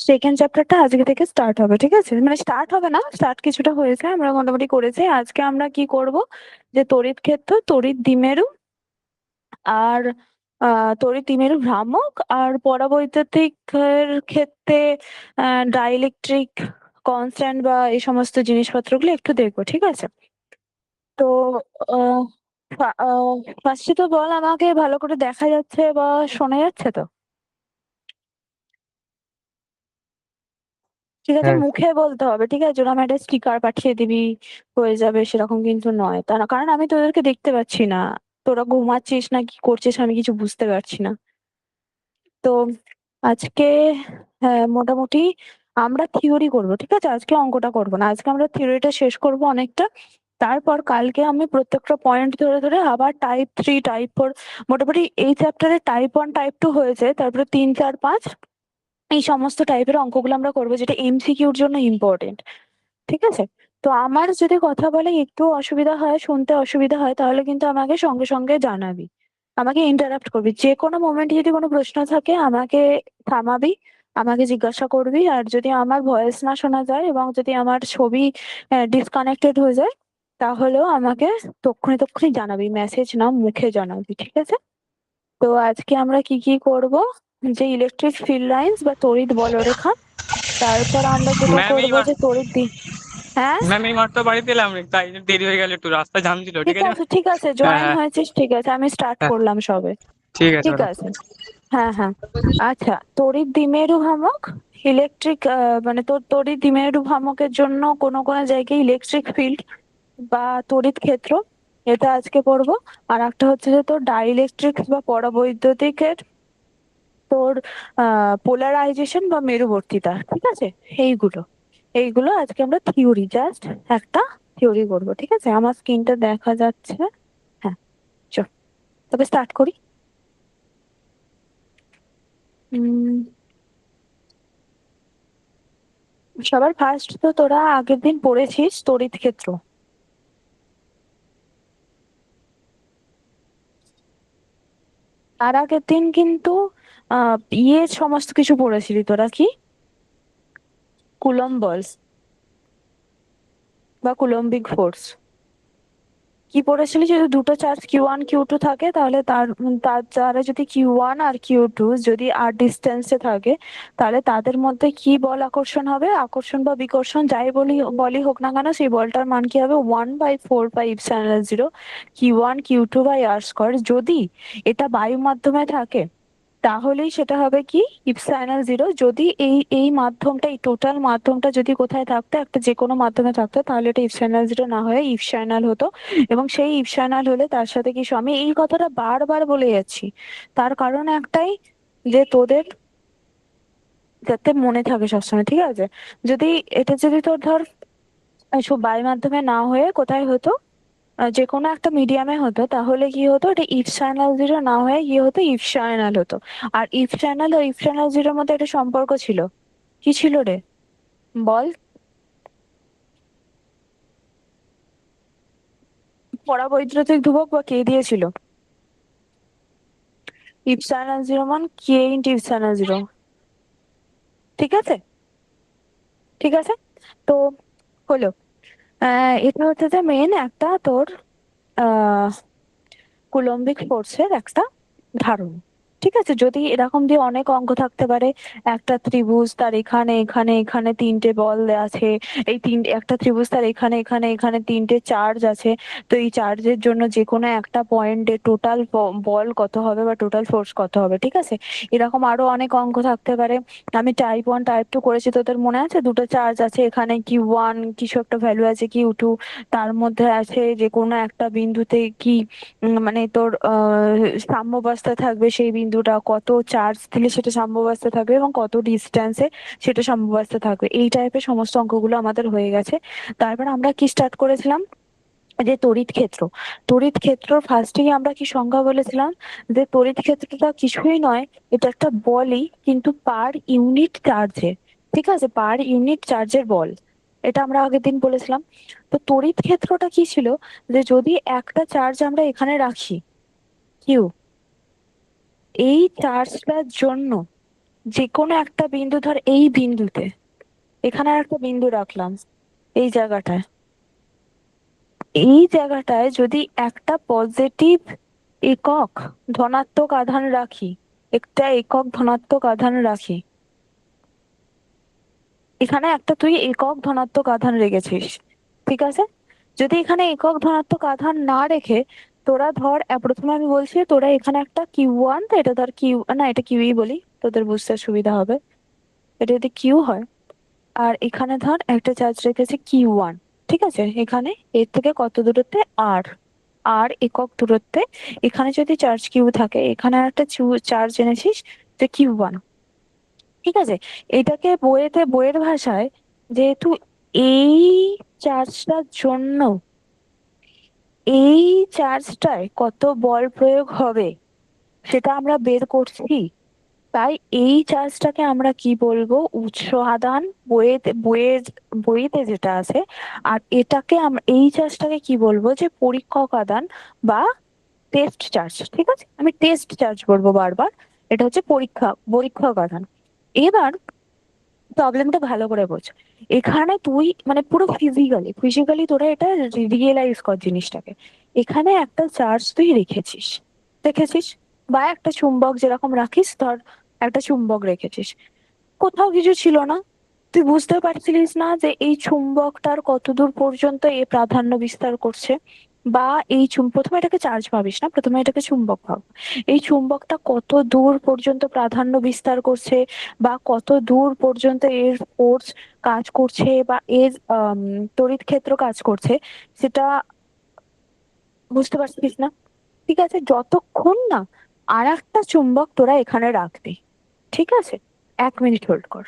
Second চ্যাপ্টারটা আজকে থেকে স্টার্ট হবে, ঠিক আছে? মানে স্টার্ট হবে না, স্টার্ট কিছুটা হয়েছে, আমরা মোটামুটি করেছি। আজকে আমরা কি করব, যে তড়িৎ ক্ষেত্র, তড়িৎ দ্বিমেরু আর তড়িৎ দ্বিমেরু ভ্রামক আর পরাবৈদ্যুতিকের ক্ষেত্রে ডাইইলেকট্রিক কনস্ট্যান্ট বা এই সমস্ত জিনিসপত্রগুলো একটু দেখবো, ঠিক আছে? তো আহ ফার্স্টে তো বল আমাকে, ভালো করে দেখা যাচ্ছে বা শোনা যাচ্ছে তো? ঠিক আছে, হ্যাঁ। মুখে বলতে হবে, ঠিক আছে? ওরকম একটা স্টিকার পাঠিয়ে দিবি হয়ে যাবে, সেরকম কিন্তু নয়। তা না, কারণ আমি তোদেরকে দেখতে পাচ্ছি না, তোরা ঘুমাচ্ছিস না কি করছিস আমি কিছু বুঝতে পারছি না। তো আজকে মোটামুটি আমরা থিওরি করব, ঠিক আছে? আজকে অঙ্কটা করব না, আজকে আমরা থিওরিটা শেষ করব অনেকটা। তারপর কালকে আমি প্রত্যেকটা পয়েন্ট ধরে ধরে আবার টাইপ 3 টাইপ 4, মোটামুটি এই চ্যাপ্টারে টাইপ 1 টাইপ 2 হয়েছে, তারপরে 3 4 5 এই সমস্ত টাইপের অঙ্কগুলো আমরা করবো, যেটা এমসিকিউর জন্য ইম্পর্টেন্ট, ঠিক আছে? তো আমার যদি কথা বলে একটু অসুবিধা হয়, শুনতে অসুবিধা হয়, তাহলে কিন্তু আমাকে সঙ্গে সঙ্গে জানাবি, আমাকে ইন্টারাপ্ট করবি। যে কোনো মোমেন্টে যদি কোনো প্রশ্ন থাকে আমাকে থামাবি, আমাকে জিজ্ঞাসা করবি। আর যদি আমার ভয়েস না শোনা যায় এবং যদি আমার ছবি ডিসকানেক্টেড হয়ে যায়, তাহলেও আমাকে তক্ষুনি তক্ষুনি জানাবি, মেসেজ না মুখে জানাবি, ঠিক আছে? তো আজকে আমরা কি কি করব, যে ইলেকট্রিক ফিল্ড লাইন্স বা তড়িৎ বলরেখা, তারপর আমরা যেটা ম্যাম করব যে হ্যাঁ, এই মাত্র বাড়িতে এলাম, তাই দেরি হয়ে গেল, একটু রাস্তা জাম ছিল। ঠিক আছে ম্যাম? ঠিক আছে, হ্যাঁ জয়েন হ্যাঁ হয়েছিস, ঠিক আছে, আমি স্টার্ট হ্যাঁ, করলাম সবে। ঠিক আছে ঠিক ম্যাডাম। আছে, হ্যাঁ হ্যাঁ। আচ্ছা, তড়িৎ দ্বিমেরু ভ্রামক, ইলেকট্রিক মানে তোর তড়িৎ দ্বিমেরু ভ্রামকের জন্য কোনো কোনো জায়গায় ইলেকট্রিক ফিল্ড বা তড়িৎ ক্ষেত্র, এটা আজকে পড়বো। আর একটা হচ্ছে যে তোর ডাইইলেকট্রিক বা পরাবৈদ্যুতিকের তোর পোলারাইজেশন বা মেরুবর্তিতা, ঠিক আছে? এইগুলো এইগুলো আজকে আমরা থিওরি, জাস্ট একটা থিওরি করবো, ঠিক আছে? আমার স্ক্রিনটা দেখা যাচ্ছে? হ্যাঁ, চল তবে স্টার্ট করি। উম সবার ফার্স্ট তো তোরা আগের দিন পড়েছিস তড়িৎ ক্ষেত্র। তার আগের দিন কিন্তু সমস্ত কিছু পড়েছিলি তোরা, কি কুলম্ব বল বা কুলম্বিক ফোর্স কি পড়েছিলি? যদি দুটো চার্জ Q1 Q2 থাকে, তাহলে তার দ্বারা যদি Q1 আর Q2 যদি আর ডিস্টেন্সে থাকে, তাহলে তাদের মধ্যে কি বল আকর্ষণ হবে, আকর্ষণ বা বিকর্ষণ যাই বলি হোক না কেন, সেই বলটার মান কি হবে? 1/4πε0 Q1 Q2/r²। যদি এটা বায়ু মাধ্যমে থাকে, তাহলেই সেটা হবে কি, ইপসাইনাল 0। যদি এই মাধ্যমটা, এই টোটাল মাধ্যমটা যদি কোথায় থাকতো, একটা যে কোনো মাধ্যমে থাকতো, তাহলে এটা ইপসাইনাল 0 না হয়ে ইপসাইনাল হতো। এবং সেই ইপসাইনাল হলে তার সাথে কি, আমি এই কথাটা বারবার বলে যাচ্ছি, তার কারণ একটাই, যে তোদের যাতে মনে থাকে সবসময়, ঠিক আছে? যদি এটা যদি তোর ধর বায়ু মাধ্যমে না হয়ে কোথায় হতো, যে কোনো একটা মিডিয়ামে হতো, তাহলে কি হতো, এটা ইপসাইনাল 0 না হয়ে কি হতো, ইপসাইনাল হতো। আর ইপসাইনাল ও ইপসাইনাল 0-র মধ্যে একটা সম্পর্ক ছিল, কি ছিল রে, বল? পরাবৈদ্যুতিক ধ্রুবক বা কে দিয়েছিল? ইপসাইনাল 0 মান K × ইপসাইনাল 0, ঠিক আছে? ঠিক আছে, তো হলো, এটা হচ্ছে যে মেন একটা তোর আহ কুলম্বিক ফোর্সের একটা ধারণ, ঠিক আছে? যদি এরকম দিয়ে অনেক অঙ্ক থাকতে পারে, একটা ত্রিভুজ, তার এখানে এখানে এখানে তিনটে বল আছে, এই একটা ত্রিভুজ, তার এখানে এখানে এখানে তিনটে চার্জ আছে, তো এই চার্জের জন্য যে কোনো একটা পয়েন্টে টোটাল বল কত হবে বা টোটাল ফোর্স কত হবে, ঠিক আছে? এরকম আরো অনেক অঙ্ক থাকতে পারে। আমি টাইপ 1 টাইপ 2 করেছি, তোদের মনে আছে? দুটো চার্জ আছে, এখানে Q1 কিছু একটা ভ্যালু আছে, Q2 তার মধ্যে আছে যে কোনো একটা বিন্দুতে কি মানে তোর সাম্যাবস্থায় থাকবে, সেই বিন্দুটা কত চার্জ দিলে সেটা সাম্যাবস্থায় থাকবে এবং কত ডিস্টেন্সে সেটা সাম্যাবস্থায় থাকবে। এই টাইপের সমস্ত অঙ্কগুলো আমাদের হয়ে গেছে। তারপর আমরা কি স্টার্ট করেছিলাম, যে তড়িৎ ক্ষেত্র। তড়িৎ ক্ষেত্র ফার্স্টেই আমরা কি সংজ্ঞা বলেছিলাম, যে তড়িৎ ক্ষেত্রটা কিছুই নয়, এটা একটা বলই, কিন্তু পার ইউনিট চার্জে, ঠিক আছে? পার ইউনিট চার্জের বল, এটা আমরা আগের দিন বলেছিলাম। তো তড়িৎ ক্ষেত্রটা কি ছিল, যে যদি একটা চার্জ আমরা এখানে রাখি, কিউ, এই চার্জটার জন্য যে কোনো একটা বিন্দু, ধর এই বিন্দুতে, এখানে আর একটা বিন্দু রাখলাম, এই জায়গাটায়, এই জায়গাটায় যদি একটা পজিটিভ একক ধনাত্মক আধান রাখি, একটা একক ধনাত্মক আধান রাখি, এখানে একটা তুই একক ধনাত্মক আধান রেখেছিস, ঠিক আছে? যদি এখানে একক ধনাত্মক আধান না রেখে তোরা ধর, প্রথমে আমি বলছি তোরা এখানে একটা কিউ ওয়ান, তো এটা ধর কিউ, না এটা কিউই বলি, তোদের বুঝতে সুবিধা হবে। এটা যদি কিউ হয়, আর এখানে ধর একটা চার্জ রেখেছে কিউ ওয়ান, ঠিক আছে? এখানে এর থেকে কত দূরত্বে, আর আর একক দূরত্বে এখানে যদি চার্জ কিউ থাকে, এখানে আর একটা চার্জ এনেছিস যে কিউ ওয়ান, ঠিক আছে? এটাকে বইয়েতে, বইয়ের ভাষায়, যেহেতু এই চার্জটার জন্য, এই চার্জটায় কত বল প্রয়োগ হবে সেটা আমরা বের করছি, তাই এই চার্জটাকে আমরা কি বলবো, উৎস আধান। বইয়েতে যেটা আছে। আর এটাকে আমরা, এই চার্জটাকে কি বলবো, যে পরীক্ষক আধান বা টেস্ট চার্জ, ঠিক আছে? আমি টেস্ট চার্জ বলবো বারবার। এটা হচ্ছে পরীক্ষক আধান। এবার প্রবলেমটা ভালো করে বোঝ। এখানে তুই মানে পুরো ফিজিক্যালি ফিজিক্যালি তোরা এটা রিয়েলাইজ কর জিনিসটাকে। এখানে একটা চার্জ তুই রেখেছিস, রেখেছিস, বা একটা চুম্বক যেরকম রাখিস, ধর একটা চুম্বক রেখেছিস, কোথাও কিছু ছিল না, তুই বুঝতে পারছিলিস না যে এই চুম্বকটার কতদূর পর্যন্ত এ প্রাধান্য বিস্তার করছে, বা এই প্রথমে এটাকে চার্জ ভাবিস না, প্রথমে এটাকে চুম্বক ভাব। এই চুম্বকটা কত দূর পর্যন্ত প্রাধান্য বিস্তার করছে, বা কত দূর পর্যন্ত এর ফোর্স কাজ করছে, বা এর তড়িৎ ক্ষেত্র কাজ করছে, সেটা বুঝতে পারছিস না। ঠিক আছে, যতক্ষণ না আর একটা চুম্বক তোরা এখানে রাখবি, ঠিক আছে? 1 মিনিট হোল্ড কর।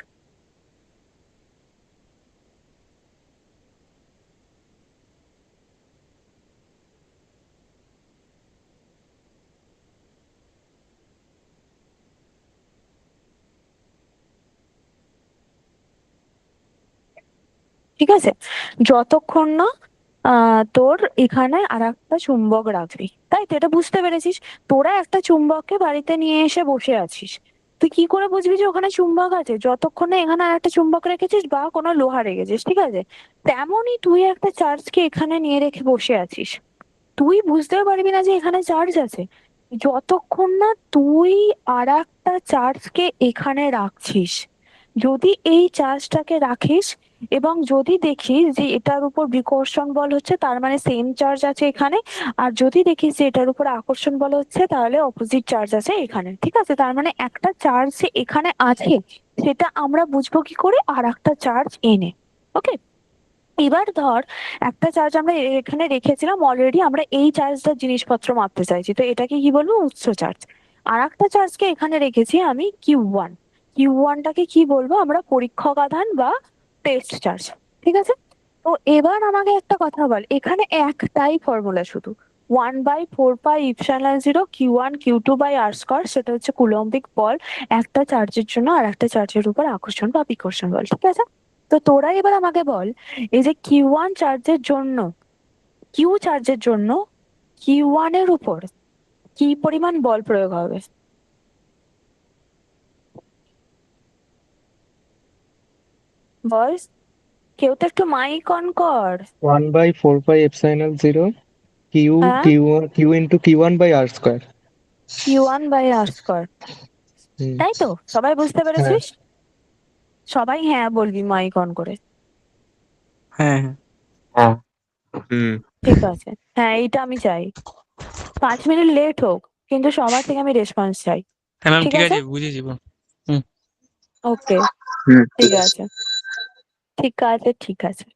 ঠিক আছে, যতক্ষণ না তোর এখানে আর একটা চুম্বক রাখবি, তাই তো? এটা বুঝতে পেরেছিস? তোরা একটা চুম্বককে বাড়িতে নিয়ে এসে বসে আছিস, তুই কি করে বুঝবি যে ওখানে চুম্বক আছে, যতক্ষণ না এখানে আর একটা চুম্বক রেখেছিস বা কোনো লোহা রেখেছিস, ঠিক আছে? তেমনই তুই একটা চার্জকে এখানে নিয়ে রেখে বসে আছিস, তুই বুঝতেও পারবি না যে এখানে চার্জ আছে, যতক্ষণ না তুই আর একটা চার্জকে এখানে রাখছিস। যদি এই চার্জটাকে রাখিস এবং যদি দেখিস যে এটার উপর বিকর্ষণ বল হচ্ছে, তার মানে সেম চার্জ আছে এখানে। আর যদি দেখিস যে এটার উপর আকর্ষণ বল হচ্ছে, তাহলে অপোজিট চার্জ আছে এখানে, ঠিক আছে? তার মানে একটা চার্জ যে এখানে আছে সেটা আমরা বুঝবো কি করে, আর একটা চার্জ এনে। ওকে, এবার ধর একটা চার্জ আমরা এখানে রেখেছিলাম অলরেডি, আমরা এই চার্জটার জিনিসপত্র মাপতে চাইছি, তো এটাকে কি বলবো, উৎস চার্জ। আর একটা চার্জকে এখানে রেখেছি আমি কিউ ওয়ান, কিউ ওয়ানটাকে কি বলবো আমরা, পরীক্ষক আধান বা টেস্ট চার্জ, ঠিক আছে? তো এবার আমাকে একটা কথা বল, এখানে একটাই ফর্মুলা শুধু, 1/4πε0 Q1 Q2/r², সেটা হচ্ছে কুলম্বিক বল একটা চার্জের জন্য আর একটা চার্জের উপর আকর্ষণ বা বিকর্ষণ বল, ঠিক আছে? তো তোরা এবার আমাকে বল, এই যে কিউ ওয়ান চার্জের জন্য, কিউ চার্জের জন্য কিউ ওয়ান এর উপর কি পরিমাণ বল প্রয়োগ হবে? বল, কেউ তো একটু মাইক অন কর। 1/4πε0 কিউ হ্যাঁ, Q Q into Q1/r²। Q1/r², হুম। তাই তো? সবাই বুঝতে হ্যাঁ। পেরেছিস? সবাই হ্যাঁ বলবি মাইক অন করে। হ্যাঁ হ্যাঁ। হ্যাঁ। হুম। ঠিক আছে, হ্যাঁ এইটা আমি চাই, 5 মিনিট লেট হোক, কিন্তু সবার থেকে আমি রেসপন্স চাই। হ্যাঁ ম্যাম, ঠিক ঠিক আছে, আছে, বুঝেছি ম্যাম। হুম। ওকে, হুম। ঠিক আছে, ঠিক আছে, ঠিক আছে।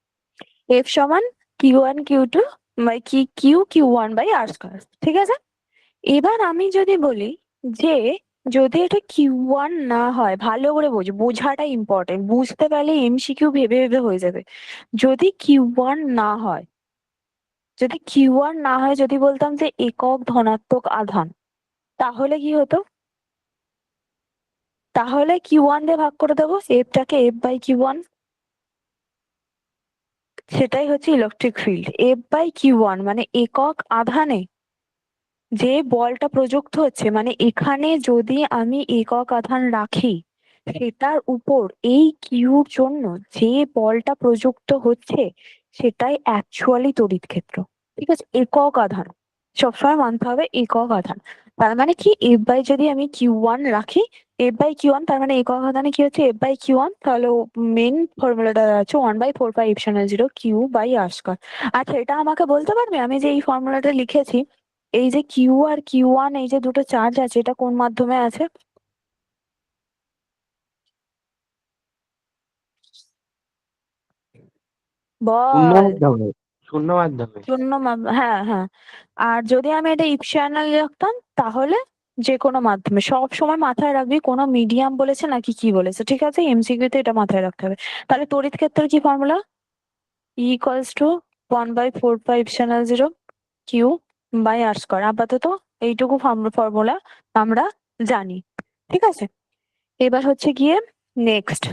এফ সমান Q1 Q2 বাই Q1/r², ঠিক আছে? এবার আমি যদি বলি যে, যদি এটা কিউ ওয়ান না হয়, ভালো করে বোঝ, বোঝাটা ইম্পর্টেন্ট, বুঝতে পারলে এমসিকিউ ভেবে ভেবে হয়ে যাবে। যদি কিউ ওয়ান না হয়, যদি কিউ ওয়ান না হয়, যদি বলতাম যে একক ধনাত্মক আধান, তাহলে কি হতো? তাহলে কিউ ওয়ান দিয়ে ভাগ করে দেবো, এফটাকে F/Q1, সেটাই হচ্ছে ইলেকট্রিক ফিল্ড। F/Q1 মানে একক আধানে যে বলটা প্রযুক্ত হচ্ছে, মানে এখানে যদি আমি একক আধান রাখি, সেটার উপর এই কিউর জন্য যে বলটা প্রযুক্ত হচ্ছে সেটাই অ্যাকচুয়ালি তড়িৎ ক্ষেত্র। ঠিক আছে, একক আধান সবসময় মানতে হবে, একক আধান। তার মানে কি, এফ বাই যদি আমি কিউ 1 রাখি, এফ বাই কিউ 1, তার মানে একক আধানে কি হচ্ছে এফ বাই কিউ 1, তাহলে মেন ফর্মুলাটা আছে 1/4πε0 কিউ বাই আর স্কয়ার। আচ্ছা, এটা আমাকে বলতে পারবে, আমি যে এই ফর্মুলাটা লিখেছি, এই যে কিউ আর কিউ 1, এই যে দুটো চার্জ আছে, এটা কোন মাধ্যমে আছে? শূন্য বল। মাধ্যমে। শূন্য মাধ্যমে। হ্যাঁ হ্যাঁ। আর যদি আমি এটা ইপসিলন লিখতাম, তাহলে যে কোনো মাধ্যমে। সব সময় মাথায় রাখবি কোনো মিডিয়াম বলেছে নাকি কি বলেছে, ঠিক আছে? এমসিকিউ তে এটা মাথায় রাখতে হবে। তাহলে তড়িৎ ক্ষেত্রের কি formula? E = 1/4πε0 Q by R square. আপাতত এইটুকু ফর্মুলা আমরা জানি, ঠিক আছে? এবার হচ্ছে গিয়ে নেক্সট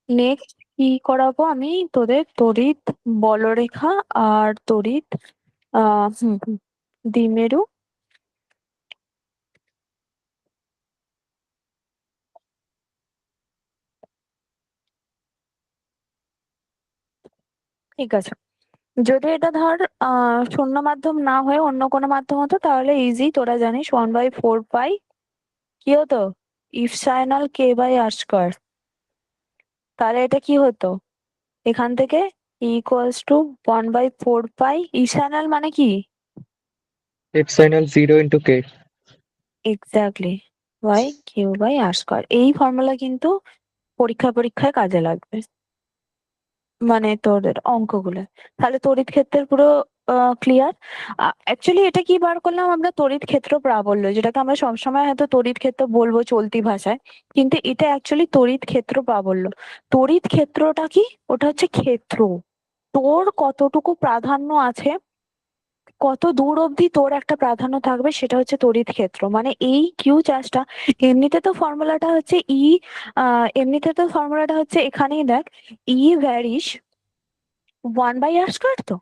নেক্সট কি করাবো আমি তোদের? তড়িৎ বলরেখা আর তড়িৎ দ্বিমেরু। ঠিক আছে, যদি এটা ধর শূন্য মাধ্যম না হয়ে অন্য কোনো মাধ্যম হতো, তাহলে ইজি, তোরা জানিস 1/4π কি হতো, ইপসাইনাল কে বাই আর স্কয়ার। তাহলে এটা কি হতো, এখান থেকে E = 1/4π, ইপসাইনাল মানে কি? Epsilon 0 × k। Exactly, by Q by R square. এই ফর্মুলা কিন্তু পরীক্ষায় কাজে লাগবে, মানে তোদের অঙ্কগুলো। তাহলে তড়িৎ ক্ষেত্রের পুরো ক্লিয়ার। অ্যাকচুয়ালি এটা কি বার করলাম আমরা? তড়িৎ ক্ষেত্র প্রাবল্য, যেটাকে আমরা সবসময় হয়তো তড়িৎ ক্ষেত্র বলবো চলতি ভাষায়, কিন্তু এটা অ্যাকচুয়ালি তড়িৎ ক্ষেত্র প্রাবল্য। তড়িৎ ক্ষেত্রটা কি? ওটা হচ্ছে ক্ষেত্র, তোর কতটুকু প্রাধান্য আছে, কত দূর অবধি তোর একটা প্রাধান্য থাকবে, সেটা হচ্ছে তড়িৎ ক্ষেত্র। মানে এই কিউ চার্জটা, এমনিতে তো ফর্মুলাটা হচ্ছে এখানেই দেখ, ই ভ্যারিস 1/r²। তো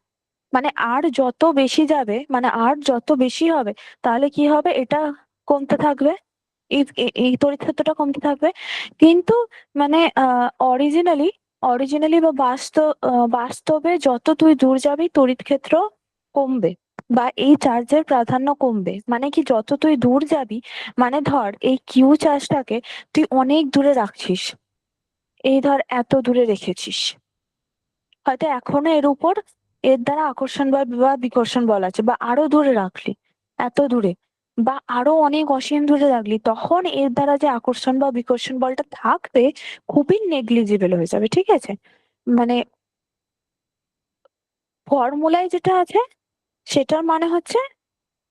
মানে আর যত বেশি যাবে, মানে আর যত বেশি হবে, তাহলে কি হবে, এটা কমতে থাকবে, এই তড়িৎ ক্ষেত্রটা কমতে থাকবে। কিন্তু মানে অরিজিনালি বা বাস্তবে যত তুই দূর যাবি তড়িৎ ক্ষেত্র কমবে, বা এই চার্জের প্রাধান্য কমবে। মানে কি, যত তুই দূর যাবি, মানে ধর এই কিউ চার্জটাকে তুই অনেক দূরে রাখছিস, এই ধর এত দূরে রেখেছিস, হয়তো এখনো এর উপর এর দ্বারা আকর্ষণ বল বা বিকর্ষণ বল আছে, বা আরো দূরে রাখলি, এত দূরে, বা আরো অনেক অসীম দূরে রাখলি, তখন এর দ্বারা যে আকর্ষণ বা বিকর্ষণ বলটা থাকবে খুবই নেগলিজিবল হয়ে যাবে, ঠিক আছে? মানে ফর্মুলায় যেটা আছে সেটার মানে হচ্ছে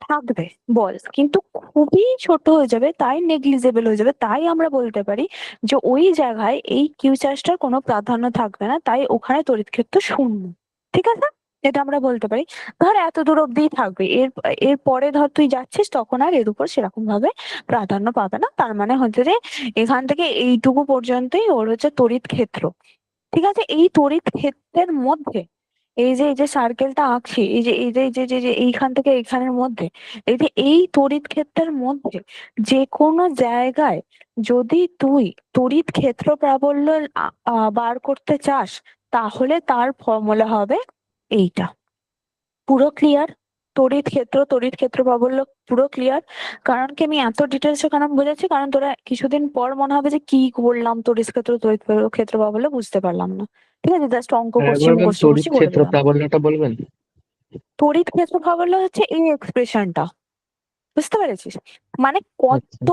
থাকবে বল, কিন্তু খুবই ছোট হয়ে যাবে, তাই নেগলিজেবল হয়ে যাবে। তাই আমরা বলতে পারি যে ওই জায়গায় এই কিউ চার্জটার কোনো প্রাধান্য থাকবে না, তাই ওখানে তড়িৎ ক্ষেত্র শূন্য, ঠিক আছে? এটা আমরা বলতে পারি। ধর এত দূর অব্দিই থাকবে, এর পরে ধর তুই যাচ্ছিস, তখন আর এর উপর সেরকম ভাবে প্রাধান্য পাবে না। তার মানে হচ্ছে যে এখান থেকে এইটুকু পর্যন্তই ওর হচ্ছে তড়িৎ ক্ষেত্র, ঠিক আছে? এই তড়িৎ ক্ষেত্রের মধ্যে এই যে সার্কেলটা আঁকছি, এই যে এইখান থেকে এইখানের মধ্যে, এই তড়িৎ ক্ষেত্রের মধ্যে যে কোনো জায়গায় যদি তুই তড়িৎ ক্ষেত্র প্রাবল্য বার করতে চাস, তাহলে তার ফর্মুলা হবে এইটা। পুরো ক্লিয়ার? তড়িৎ ক্ষেত্র প্রাবল্য পুরো ক্লিয়ার? কারণ কি আমি এত ডিটেলসে কারণ বোঝাচ্ছি, কারণ তোরা কিছুদিন পর মনে হবে যে কি বললাম, তড়িৎ ক্ষেত্র প্রাবল্য বুঝতে পারলাম না, ঠিক আছে? জাস্ট অঙ্ক করছি, একবার ম্যাম মুখস্থ তড়িৎ করছি, করে ক্ষেত্র দিলাম। প্রাবল্যটা বলবেন? তড়িৎ ক্ষেত্র প্রাবল্য হচ্ছে এই এক্সপ্রেশনটা, বুঝতে পেরেছিস? মানে আচ্ছা। কত,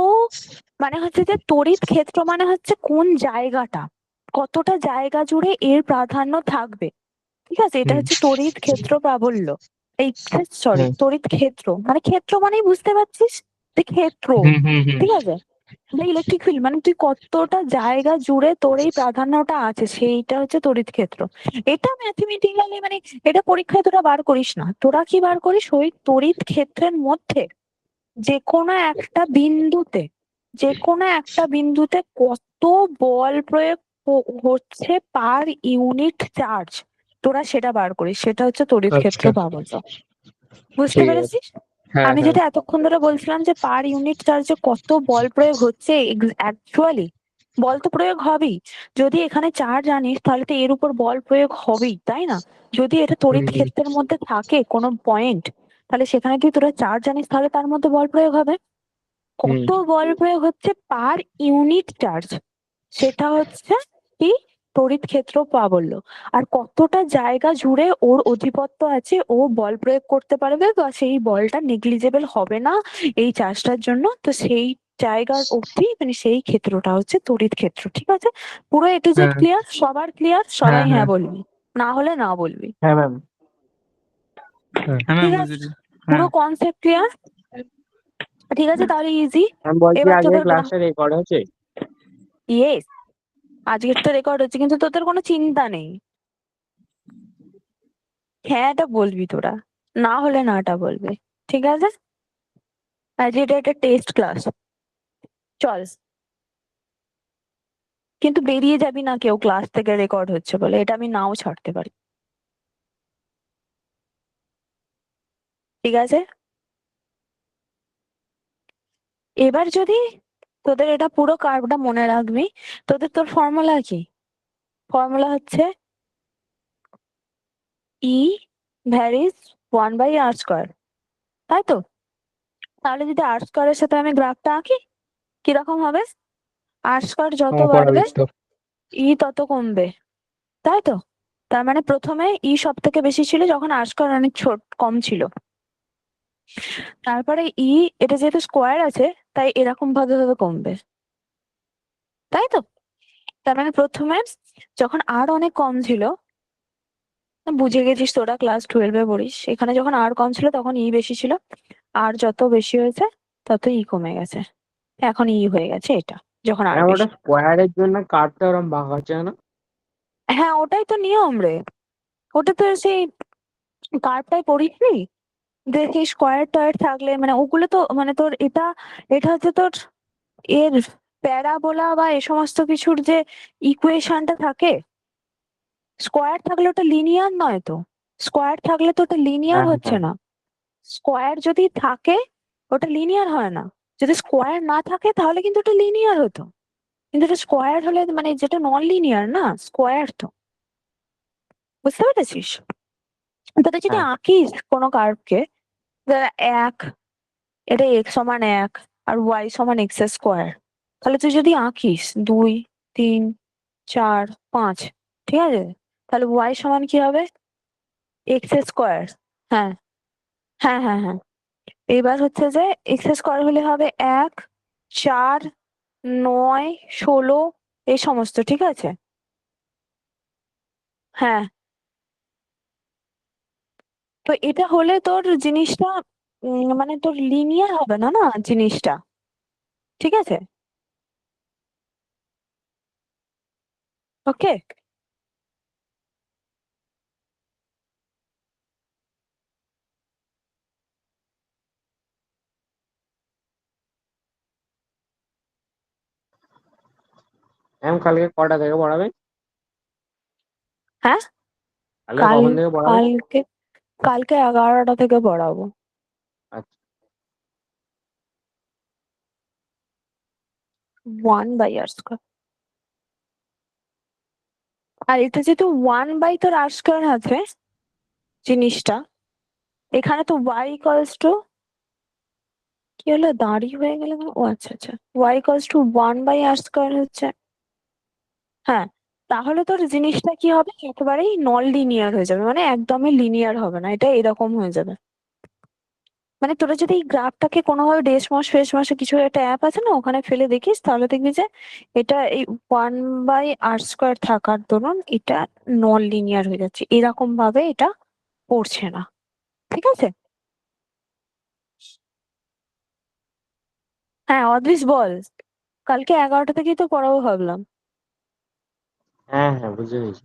মানে হচ্ছে যে তড়িৎ ক্ষেত্র মানে হচ্ছে কোন জায়গাটা, কতটা জায়গা জুড়ে এর প্রাধান্য থাকবে, ঠিক আছে? এটা হুম। হচ্ছে তড়িৎ ক্ষেত্র প্রাবল্য। এই সরি, হ্যাঁ। তড়িৎ ক্ষেত্র মানে ক্ষেত্র মানেই বুঝতে পারছিস যে ক্ষেত্র, হুম হুম হুম। ঠিক আছে? বা ইলেকট্রিক ফিল্ড মানে তুই কতটা জায়গা জুড়ে তোর এই প্রাধান্যটা আছে, সেইটা হচ্ছে তড়িৎ ক্ষেত্র। এটা ম্যাথমেটিক্যালি মানে এটা পরীক্ষায় তোরা বার করিস না, তোরা কি বার করিস, ওই তড়িৎ ক্ষেত্রের মধ্যে যে কোনো একটা বিন্দুতে, কত বল প্রয়োগ হচ্ছে পার ইউনিট চার্জ, তোরা সেটা বার করিস, সেটা হচ্ছে তড়িৎ ক্ষেত্র আচ্ছা, প্রাবল্য। বুঝতে ঠিক আছে। পেরেছিস? হ্যাঁ আমি হ্যাঁ যেটা এতক্ষণ ধরে বলছিলাম যে পার ইউনিট চার্জে কত বল প্রয়োগ হচ্ছে অ্যাকচুয়ালি বল তো প্রয়োগ হবেই। যদি এখানে চার্জ আনিস তাহলে তো এর উপর বল প্রয়োগ হবেই, তাই না? যদি এটা তড়িৎ হুম ক্ষেত্রের মধ্যে থাকে কোনো পয়েন্ট, তাহলে সেখানে যদি তোরা চার্জ আনিস তাহলে তার মধ্যে বল প্রয়োগ হবে। হুম কত বল প্রয়োগ হচ্ছে পার ইউনিট চার্জ, সেটা হচ্ছে কি তড়িৎ ক্ষেত্র প্রাবল্য। আর কতটা জায়গা জুড়ে ওর অধিপত্য আছে, ও বল প্রয়োগ করতে পারবে বা সেই বলটা নেগলিজেবল হবে না এই চার্জটার জন্য, তো সেই জায়গার অবধি মানে সেই ক্ষেত্রটা হচ্ছে তড়িৎ ক্ষেত্র। ঠিক আছে? পুরো এ টু জেড হ্যাঁ ক্লিয়ার? সবার ক্লিয়ার? হ্যাঁ সবাই হ্যাঁ হ্যাঁ বলবি, না হলে না বলবি। হ্যাঁ ম্যাম। হ্যাঁ হ্যাঁ ম্যাম ঠিক আছে, বুঝলি। পুরো হ্যাঁ কনসেপ্ট ক্লিয়ার? ঠিক আছে, তাহলে ইজি। ম্যাম বলছি এবার আজকে তোদের ক্লাসটা রেকর্ড হচ্ছে? ইয়েস, আজকের তো রেকর্ড হচ্ছে, কিন্তু তোদের কোনো চিন্তা নেই। হ্যাঁটা বলবি তোরা, না হলে নাটা বলবি। ঠিক আছে? আজ এটা একটা টেস্ট ক্লাস, চল। কিন্তু বেরিয়ে যাবি না কেউ ক্লাস থেকে রেকর্ড হচ্ছে বলে, এটা আমি নাও ছাড়তে পারি। ঠিক আছে? এবার যদি তোদের এটা পুরো কার্ভটা মনে রাখবি, তোর ফর্মুলা কি? ফর্মুলা হচ্ছে ই ভ্যারিজ 1/r², তাই তো? তাহলে যদি r² সাথে আমি গ্রাফটা আঁকি, কিরকম হবে? r² যত বাড়বে অপরাবিদ্য। ই তত কমবে, তাই তো? তার মানে প্রথমে ই সব থেকে বেশি ছিল যখন r² অনেক কম ছিল। তারপরে এটা যেহেতু স্কোয়ার আছে, তাই এরকম ভাবে ভাবে কমবে, তাই তো? তার মানে প্রথমে যখন আর অনেক কম ছিল, বুঝে গেছিস তোরা, ক্লাস 12-এ পড়িস, এখানে যখন আর কম ছিল তখন বেশি ছিল, আর যত বেশি হয়েছে তত কমে গেছে। এখন হয়ে গেছে এটা, যখন আর ম্যাম ওটা বেশি। স্কোয়ারের জন্য কার্ভটা ওরম বাঁকাচ্ছে না? হ্যাঁ, ওটাই তো নিয়ম রে। ওটা তো সেই কার্ভটাই পড়িসনি? দেখি স্কোয়ার টয়ার থাকলে মানে ওগুলো তো মানে তোর এটা, এটা হচ্ছে তোর এর প্যারাবোলা বা এ সমস্ত কিছুর যে ইকুয়েশনটা থাকে, স্কোয়ার থাকলে ওটা লিনিয়ার নয় তো। স্কোয়ার থাকলে তো ওটা লিনিয়ার হ্যাঁ হচ্ছে হ্যাঁ না। স্কোয়ার যদি থাকে ওটা লিনিয়ার হয় না। যদি স্কোয়ার না থাকে তাহলে কিন্তু ওটা লিনিয়ার হতো, কিন্তু এটা স্কোয়ার হলে মানে যেটা নন লিনিয়ার না, স্কোয়ার তো। বুঝতে পেরেছিস? তাহলে যদি হ্যাঁ আঁকিস কোনো কার্ভকে, এক, এটা x=1 আর y=x², তাহলে তুই যদি আঁকিস 2, 3, 4, 5, ঠিক আছে, তাহলে y সমান কি হবে? x²। হ্যাঁ হ্যাঁ হ্যাঁ হ্যাঁ। এবার হচ্ছে যে x² হলে হবে 1, 4, 9, 16 এই সমস্ত, ঠিক আছে? হ্যাঁ, তো এটা হলে তোর জিনিসটা মানে তোর লিনিয়ার হবে না, না জিনিসটা। ঠিক আছে? ওকে। ম্যাম কালকে কটা থেকে পড়াবেন? হ্যাঁ, কালকে কাল কখন থেকে পড়াবেন? কালকে কালকে 11টা থেকে পড়াবো। আচ্ছা। 1/r²। আর এটা যেহেতু 1/r² আছে জিনিসটা, এখানে তো কি হলো, দাঁড়িয়ে হয়ে গেল কেন? ও আচ্ছা আচ্ছা, y=1/r² হচ্ছে। হ্যাঁ, তাহলে তোর জিনিসটা কি হবে, একেবারেই নন লিনিয়ার হয়ে যাবে, মানে একদমই লিনিয়ার হবে না, এটা এরকম হয়ে যাবে। মানে তোরা যদি এই গ্রাফটাকে কোনোভাবে ডেসমস ফেসমসে কিছু একটা অ্যাপ আছে না, ওখানে ফেলে দেখিস, তাহলে দেখবি যে এটা এই 1/r² থাকার দরুন এটা নন লিনিয়ার হয়ে যাচ্ছে, এরকম ভাবে এটা পড়ছে না। ঠিক আছে? হ্যাঁ অদৃশ বল, কালকে 11টা থেকেই তো পড়াবো ভাবলাম। হ্যাঁ হ্যাঁ বুঝে গেছি।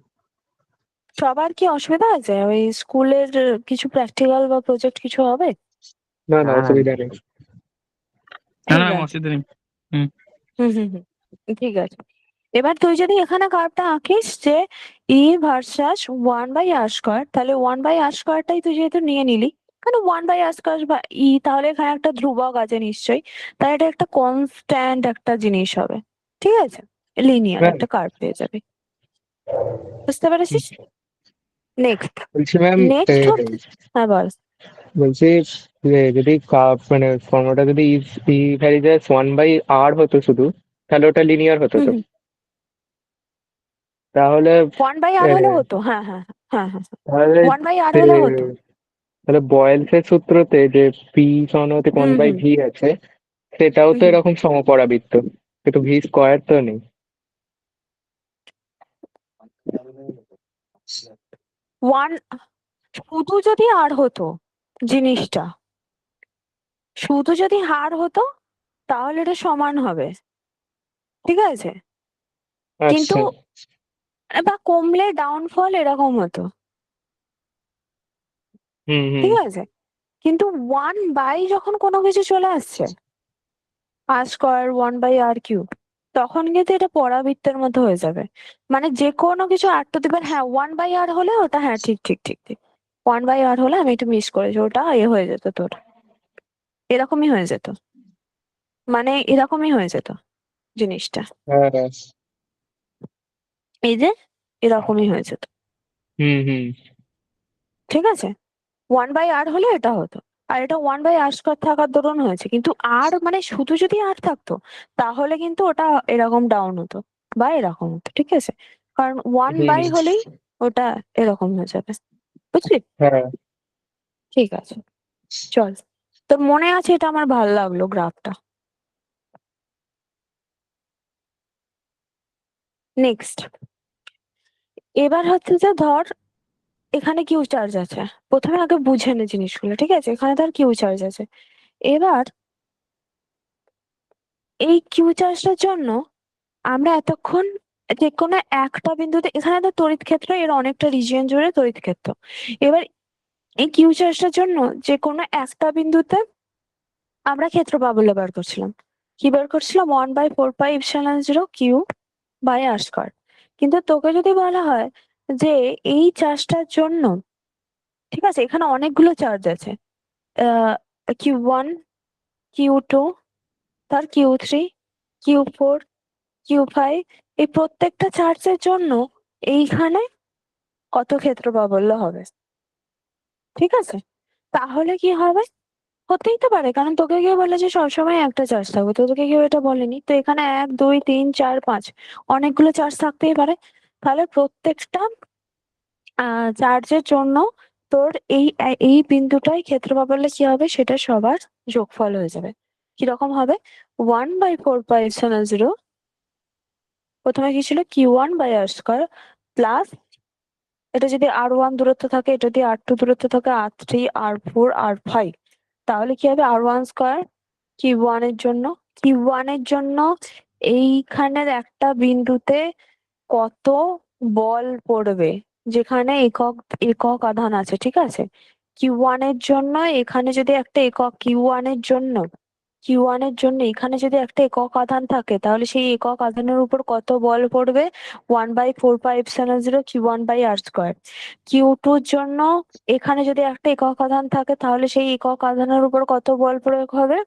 সবার কি অসুবিধা আছে? ওই স্কুলের কিছু প্র্যাকটিক্যাল বা প্রজেক্ট কিছু হবে? না না হ্যাঁ হ্যাঁ অসুবিধা নেই। হ্যাঁ ঠিক ম্যাম আছে। অসুবিধা নেই। হুম। হুম হুম হুম, ঠিক আছে। এবার তুই যদি এখানে কার্ভটা আঁকিস যে ই ভার্সাস 1/r², তাহলে 1/r²টাই তুই যেহেতু নিয়ে নিলি, এখানে 1/r² বা তাহলে এখানে একটা ধ্রুবক আছে নিশ্চয়ই, তাই এটা একটা কনস্ট্যান্ট একটা জিনিস হবে। ঠিক আছে, লিনিয়ার ম্যাম, একটা কার্ভ পেয়ে যাবে। বুঝতে পেরেছিস? নেক্সট বলছি ম্যাম, নেক্সট হচ্ছে, হ্যাঁ বল। বলছি যে যদি মানে ফর্মুলাটা যদি ই ভ্যারিজেস 1/r হতো শুধু, তাহলে ওটা লিনিয়ার হতো হুম তো। হুম তাহলে 1/r হলে আহ, হতো, হ্যাঁ হ্যাঁ হ্যাঁ হ্যাঁ হ্যাঁ, তাহলে 1/r যে হলে হতো। তাহলে বয়েলসের সূত্রতে যে পি সমানুপাতিক one hmm by hmm V আছে, সেটাও হুম তো হুম এরকম সমপরাবৃত্ত, কিন্তু ভি স্কোয়ার তো নেই। ওয়ান, শুধু যদি আর হতো জিনিসটা, শুধু যদি হার হতো তাহলে এটা সমান হবে। ঠিক আছে, কিন্তু আচ্ছা। বা কমলে ডাউনফল এরকম হতো। হুম হুম ঠিক আছে, কিন্তু 1/, যখন কোনো কিছু চলে আসছে r², 1/r³, তখন কিন্তু এটা পরাবৃত্তের মতো হয়ে যাবে। মানে যে কোনো কিছু r², হ্যাঁ 1/r হলে ওটা, হ্যাঁ ঠিক ঠিক ঠিক ঠিক, 1/r হলে আমি একটু মিস করেছি, ওটা হয়ে যেত তোর, এরকমই হয়ে যেত, মানে এরকমই হয়ে যেত জিনিসটা, হ্যাঁ হ্যাঁ। এই যে এরকমই হয়ে যেত। হুম হুম ঠিক আছে, 1/r হলে এটা হতো, আর এটা 1/r² থাকার দরুন হয়েছে, কিন্তু আর মানে শুধু যদি আর থাকতো তাহলে কিন্তু ওটা এরকম ডাউন হতো বা এরকম হতো। ঠিক আছে, কারণ ওয়ান হুম। বাই হলেই ওটা এরকম হয়ে যাবে। বুঝলি? হ্যাঁ ঠিক আছে, চল, তোর মনে আছে, এটা আমার ভালো লাগলো গ্রাফটা। নেক্সট, এবার হচ্ছে যে ধর এখানে কিউ চার্জ আছে, প্রথমে আগে বুঝে নে জিনিসগুলো। ঠিক আছে, এখানে ধর কিউ চার্জ আছে, এবার এই কিউ চার্জটার জন্য আমরা এতক্ষণ যে কোনো একটা বিন্দুতে, এখানে তো তড়িৎ ক্ষেত্র, এর অনেকটা রিজিয়ন জুড়ে তড়িৎ ক্ষেত্র। এবার এই কিউ চার্জটার জন্য যে কোনো একটা বিন্দুতে আমরা ক্ষেত্র প্রাবল্য বার করছিলাম। কি বার করছিলাম? 1/4πε0 কিউ বাই r²। কিন্তু তোকে যদি বলা হয় যে এই চার্জটার জন্য, ঠিক আছে, এখানে অনেকগুলো চার্জ আছে, Q1, Q2, তার Q3, Q4, Q5, এই প্রত্যেকটা চার্জের জন্য এইখানে কত ক্ষেত্র প্রাবল্য হবে। ঠিক আছে, তাহলে কি হবে? হতেই তো পারে, কারণ তোকে কেউ বলে যে সবসময় একটা চার্জ থাকবে, তো তোকে কেউ এটা বলেনি, তো এখানে 1 2 3 4 5 অনেকগুলো চার্জ থাকতেই পারে। তাহলে প্রত্যেকটা চার্জের জন্য তোর এই বিন্দুটাই ক্ষেত্র প্রাবল্য কি হবে, সেটা সবার যোগফল হয়ে যাবে। কিরকম হবে? 1/4πε0, প্রথমে কি ছিল, Q1/r² প্লাস, এটা যদি r1 দূরত্ব থাকে, এটা যদি r2 দূরত্ব থাকে, r3, r4, r5, তাহলে কি হবে, r1²। Q1 এর জন্য, Q1 এর জন্য এইখানের একটা বিন্দুতে কত বল পড়বে, যেখানে একক একক আধান আছে। ঠিক আছে, Q1 এর জন্য এখানে যদি একটা একক, Q1 এর জন্য এখানে যদি একটা একক আধান থাকে, তাহলে সেই একক আধানের উপর কত বল পড়বে? 1/4πε0 Q1/r²। Q2 র জন্য এখানে যদি একটা একক আধান থাকে, তাহলে সেই একক আধানের উপর কত বল প্রয়োগ হবে?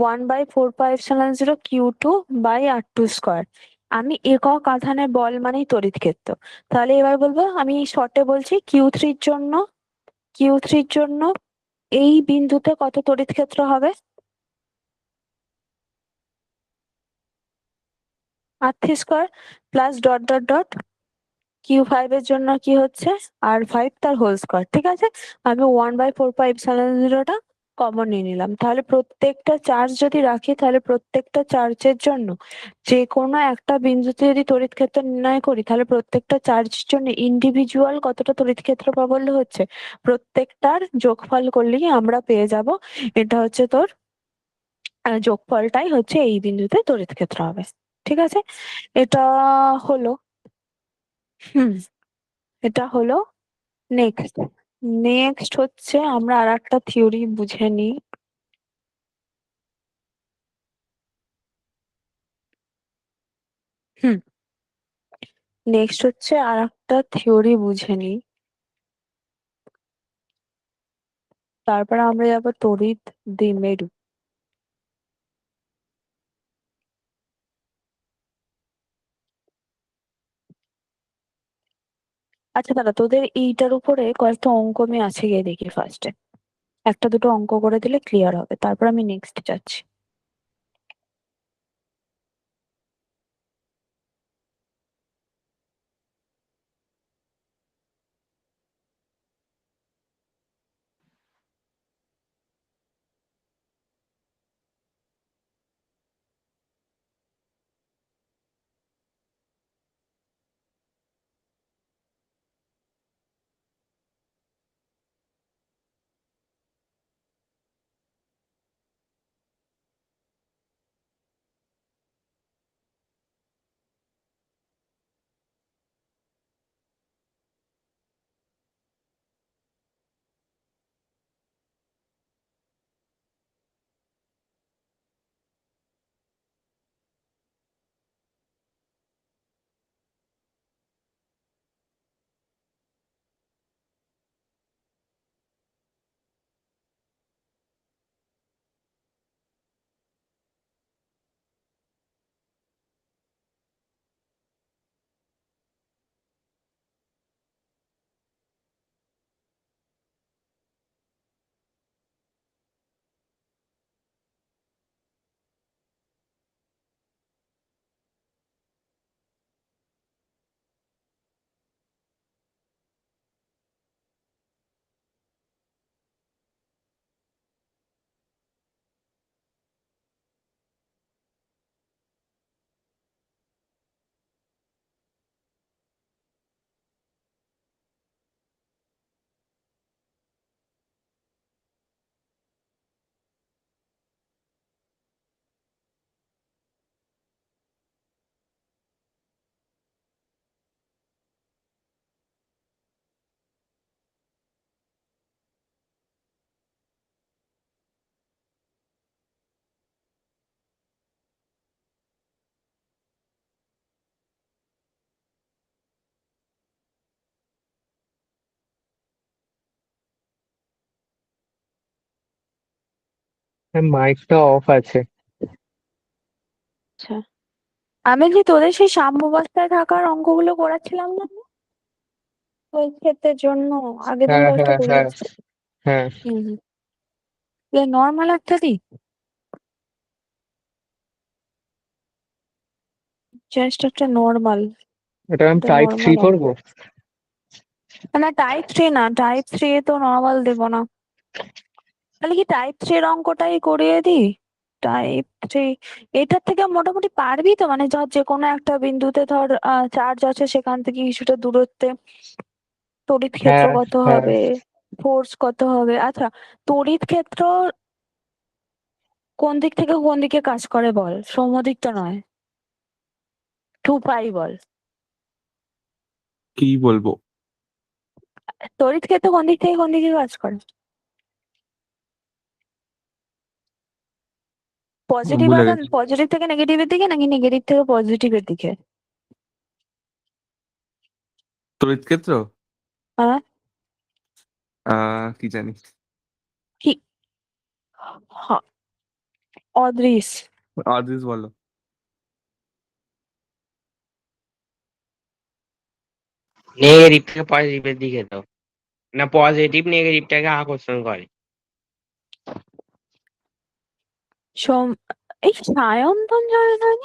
1/4πε0 Q2/r²। আমি একক আধানের বল মানেই তড়িৎ ক্ষেত্র। তাহলে এবার বলবো, আমি শর্টে বলছি, Q3 র জন্য এই বিন্দুতে কত তড়িৎ ক্ষেত্র হবে? r3² plus dot dot dot, Q5 এর জন্য কি হচ্ছে, r5 তার হোল স্কোয়ার। ঠিক আছে, আমি 1/4πε0টা কমন নিয়ে নিলাম। তাহলে প্রত্যেকটা চার্জ যদি রাখি, তাহলে প্রত্যেকটা চার্জের জন্য যে কোনো একটা বিন্দুতে যদি তড়িৎ ক্ষেত্র নির্ণয় করি, তাহলে প্রত্যেকটা চার্জের জন্য ইন্ডিভিজুয়াল কতটা তড়িৎ ক্ষেত্র প্রাবল্য হচ্ছে, প্রত্যেকটার যোগফল করলেই আমরা পেয়ে যাব। এটা হচ্ছে তোর যোগফলটাই হচ্ছে এই বিন্দুতে তড়িৎ ক্ষেত্র হবে। ঠিক আছে, এটা হলো, হুম, এটা হলো। নেক্সট, নেক্সট হচ্ছে আমরা আর একটা থিওরি বুঝে নিই। হুম, নেক্সট হচ্ছে আর একটা থিওরি বুঝে নিই। তারপরে আমরা যাবো তড়িৎ দ্বিমেরু। আচ্ছা দাদা, তোদের এইটার উপরে কয়েকটা অঙ্ক আমি আছে গিয়ে দেখি ফার্স্টে। একটা দুটো অঙ্ক করে দিলে ক্লিয়ার হবে, তারপর আমি নেক্সট যাচ্ছি। হ্যাঁ, মাইকটা অফ আছে। আচ্ছা, আমি যে তোদের সেই সাম্যাবস্থায় থাকার অঙ্কগুলো করাচ্ছিলাম না ওই ক্ষেত্রের জন্য, আগের দিন হ্যাঁ কয়েকটা হ্যাঁ হ্যাঁ করিয়েছি। হ্যাঁ। হুম হুম। নর্মাল একটা দি, জাস্ট একটা নর্মাল, এটা আমি একটা টাইপ থ্রি নর্মাল অঙ্ক। করবো। না টাইপ থ্রি না, টাইপ থ্রি তো নর্মাল দেবো না। তাহলে কি টাইপ থ্রির অঙ্কটাই করিয়ে দিই? টাইপ থ্রি এটার থেকে মোটামুটি পারবি তো, মানে ধর যে কোনো একটা বিন্দুতে ধর চার্জ আছে, সেখান থেকে কিছুটা দূরত্বে তড়িৎ ক্ষেত্র হ্যাঁ কত হ্যাঁ। হবে, ফোর্স কত হবে। আচ্ছা, তড়িৎ ক্ষেত্র কোন দিক থেকে কোন দিকে কাজ করে বল, সমদিক তো নয়, টু পাই বল। কি বলবো? তড়িৎ ক্ষেত্র কোন দিক থেকে কোন দিকে কাজ করে? পজিটিভ ভুলে আয়তন, গেছি। পজিটিভ থেকে নেগেটিভের দিকে নাকি নেগেটিভ থেকে পজিটিভের দিকে? তড়িৎ ক্ষেত্র, হ্যাঁ। কি জানি। কি? হ্যাঁ, অদৃশ। আদিস বলো। নেগেটিভ থেকে পজিটিভের দিকে তো, না পজিটিভ নেগেটিভটাকে আকর্ষণ করে। সোম, এই সায়ন্তন জয় নয়?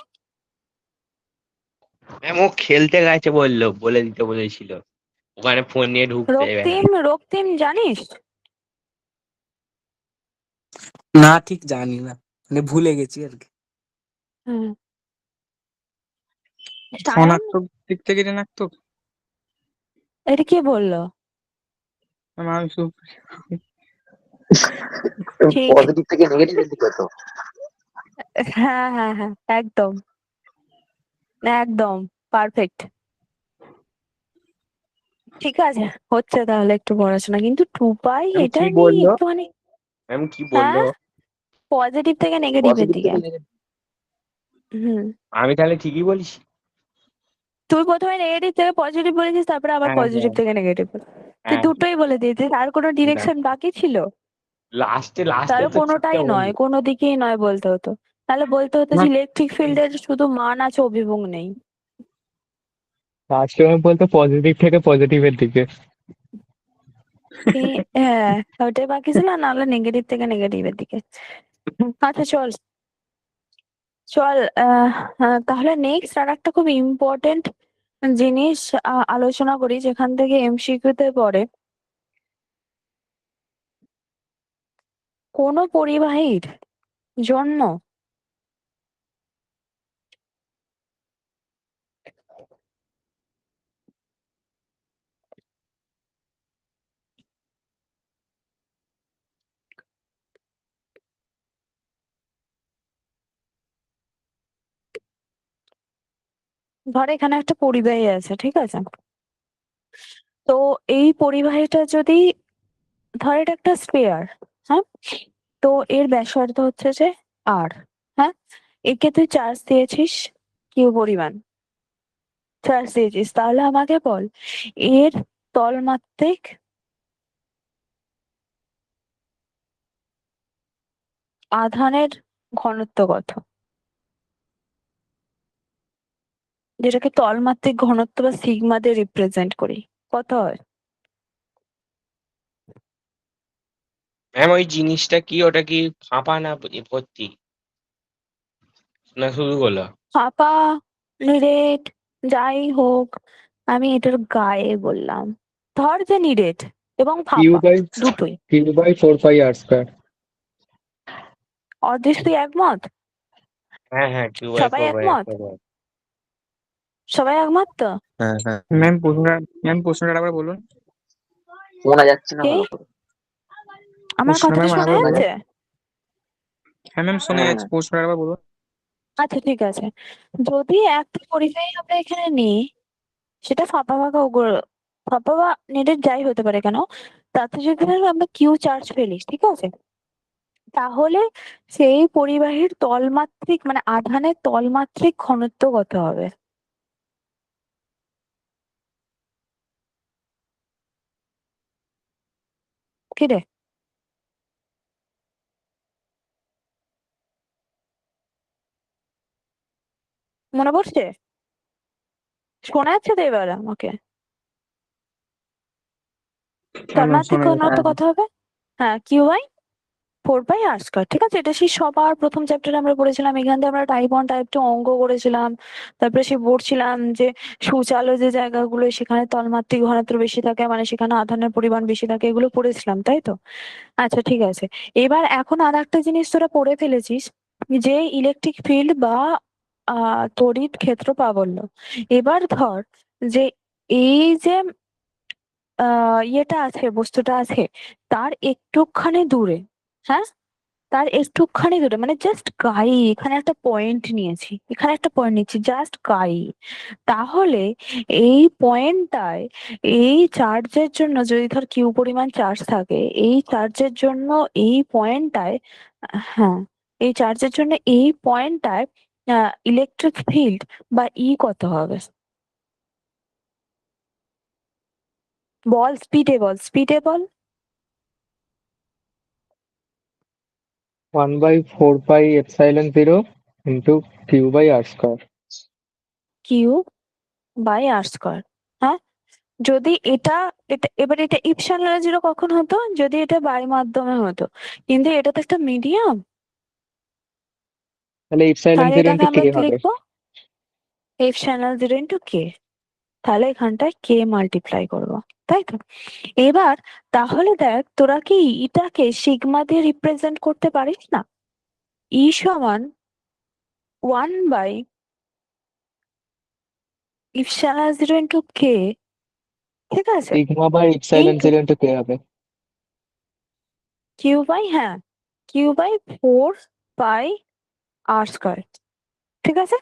ম্যাম ও খেলতে গেছে বললো, বলে দিতে বলেছিল, ওখানে ফোন নিয়ে ঢুকতে দেবে না। রক্তিম, রক্তিম জানিস? না ঠিক জানি না, মানে ভুলে গেছি আর কি। হ্যাঁ, সায়ন, ধনাত্মক দিক থেকে ঋণাত্মক। এটা কে বললো? আমি শুধু ঠিক, পজিটিভ থেকে নেগেটিভের দিকে তো। হ্যাঁ হ্যাঁ হ্যাঁ, একদম একদম পারফেক্ট। ঠিক আছে, হচ্ছে তাহলে একটু পড়াশোনা, কিন্তু টু পাই ম্যাম এটা কি নিয়ে বললো? একটুখানি। ম্যাম কি বললো? হ্যাঁ, পজিটিভ থেকে নেগেটিভের পজিটিভ দিকে। থেকে নেগেটিভ। হুম, আমি তাহলে ঠিকই বলিস। তুই প্রথমে নেগেটিভ থেকে পজিটিভ বলেছিস, তারপরে আবার হ্যাঁ পজিটিভ হ্যাঁ থেকে নেগেটিভ। তুই হ্যাঁ। দুটোই বলে দিয়েছিস, আর কোনো ডিরেকশন বাকি ছিল? লাস্টে তাহলে তো কোনোটাই ঠিকঠাক নয়, বললো। কোনো দিকেই নয় বলতে হতো। তাহলে বলতে হতো যে ইলেকট্রিক ফিল্ডের শুধু মান আছে, অভিমুখ নেই। লাস্টে আমি বলতো পজিটিভ থেকে পজিটিভের দিকে। হ্যাঁ, ওটাই বাকি ছিল, নাহলে নেগেটিভ থেকে নেগেটিভের দিকে। আচ্ছা চল চল, তাহলে নেক্সট আর একটা খুব ইম্পর্টেন্ট জিনিস আলোচনা করি, যেখান থেকে এমসিকিউতে পড়ে। কোন পরিবাহীর জন্য ধর এখানে একটা পরিবাহী আছে, ঠিক আছে? তো এই পরিবাহীটা যদি, ধর এটা একটা স্পেয়ার, হ্যাঁ, তো এর ব্যাসার্ধ হচ্ছে যে আর, হ্যাঁ, একে তুই চার্জ দিয়েছিস কিউ পরিমাণ চার্জ দিয়েছিস, তাহলে আমাকে বল এর তলমাত্রিক আধানের ঘনত্ব কত, যেটাকে তলমাত্রিক ঘনত্ব বা সিগমা দিয়ে রিপ্রেজেন্ট করি, কত হয়? ম্যাম ওই জিনিসটা কি, ওটা কি ফাঁপা না ভর্তি, না শুধু হলো? ফাঁপা, নিরেট, যাই হোক, আমি এটার গায়ে বললাম। ধর যে নিরেট এবং কিউ ফাঁপা বাই দুটোই। Q by 4πr²। অদৃশ তুই একমত? হ্যাঁ হ্যাঁ, কিউ বাই সবাই 4 বাই একমত? সবাই একমত তো? হ্যাঁ হ্যাঁ প্রশ্নটা আবার বলুন। শোনা যাচ্ছে না কি? ভালো করে। আমার প্রশ্ন কথাটা ম্যাম শোনা আরেকবার বলুন। যাচ্ছে? হ্যাঁ ম্যাম শোনা হ্যাঁ যাচ্ছে, প্রশ্নটা আরেকবার বলুন। আচ্ছা ঠিক আছে, যদি একটা পরিবাহী আমরা এখানে নিই, সেটা ফাঁপা ফাঁকা ফাঁপা বা নেটের যাই হতে পারে কেন, তাতে যদি ধরো আমরা কিউ চার্জ ফেলি, ঠিক আছে, তাহলে সেই পরিবাহীর তলমাত্রিক মানে আধানের তলমাত্রিক ঘনত্ব কত হবে? কি রে, মনে পড়ছে? শোনা যাচ্ছে তো এবার আমাকে? হ্যাঁ ম্যাম তলমাত্রিক শোনা যাচ্ছে। ঘনত্ব কত হবে? হ্যাঁ, Q/4πr², ঠিক আছে? এটা সেই সবার প্রথম চ্যাপ্টারে আমরা পড়েছিলাম, এখান থেকে আমরা টাইপ 1 টাইপ 2 অঙ্ক করেছিলাম, তারপরে সে বলছিলাম যে সূচালো যে জায়গাগুলো সেখানে তলমাত্রিক ঘনত্ব বেশি থাকে, মানে সেখানে আধানের পরিমাণ বেশি থাকে, এগুলো পড়েছিলাম তাই তো? আচ্ছা ঠিক আছে, এবার এখন আর একটা জিনিস তোরা পড়ে ফেলেছিস, যে ইলেকট্রিক ফিল্ড বা তড়িৎ ক্ষেত্র প্রাবল্য। এবার ধর যে এই যে ইয়েটা আছে, বস্তুটা আছে, তার একটুখানি দূরে, হ্যাঁ, তার একটুখানি দূরে মানে জাস্ট গায়ে, এখানে একটা পয়েন্ট নিয়েছি, এখানে একটা পয়েন্ট নিচ্ছি জাস্ট গায়ে, তাহলে এই পয়েন্টটায় এই চার্জের জন্য, যদি ধর কিউ পরিমাণ চার্জ থাকে, এই চার্জের জন্য এই পয়েন্টটায়, হ্যাঁ, এই চার্জের জন্য এই পয়েন্টটায় ইলেকট্রিক ফিল্ড বা কত হবে? বল, স্পিডে বল, স্পিডে বল। 1/4πε0 ইন্টু Q/r²। Q/r², হ্যাঁ, যদি এটা, এবার এটা ইপসিলন জিরো কখন হতো? যদি এটা বায়ু মাধ্যমে হতো, কিন্তু এটা তো একটা মিডিয়াম, তাহলে তাহলে ε0 এটাকে ইন্টু কে আমরা কি হবে। লিখবো? ইপসিলন জিরো ইন্টু কে, তাহলে এখানটায় কে মাল্টিপ্লাই করবো, তাই তো? এবার তাহলে দেখ, তোরা কি এটাকে সিগমা দিয়ে রিপ্রেজেন্ট করতে পারিস না? সমান 1/ইপসিলন জিরো ইন্টু কে, ঠিক আছে? Sigma by into ε0 into K হবে। হ্যাঁ, Q/4πr², ঠিক আছে?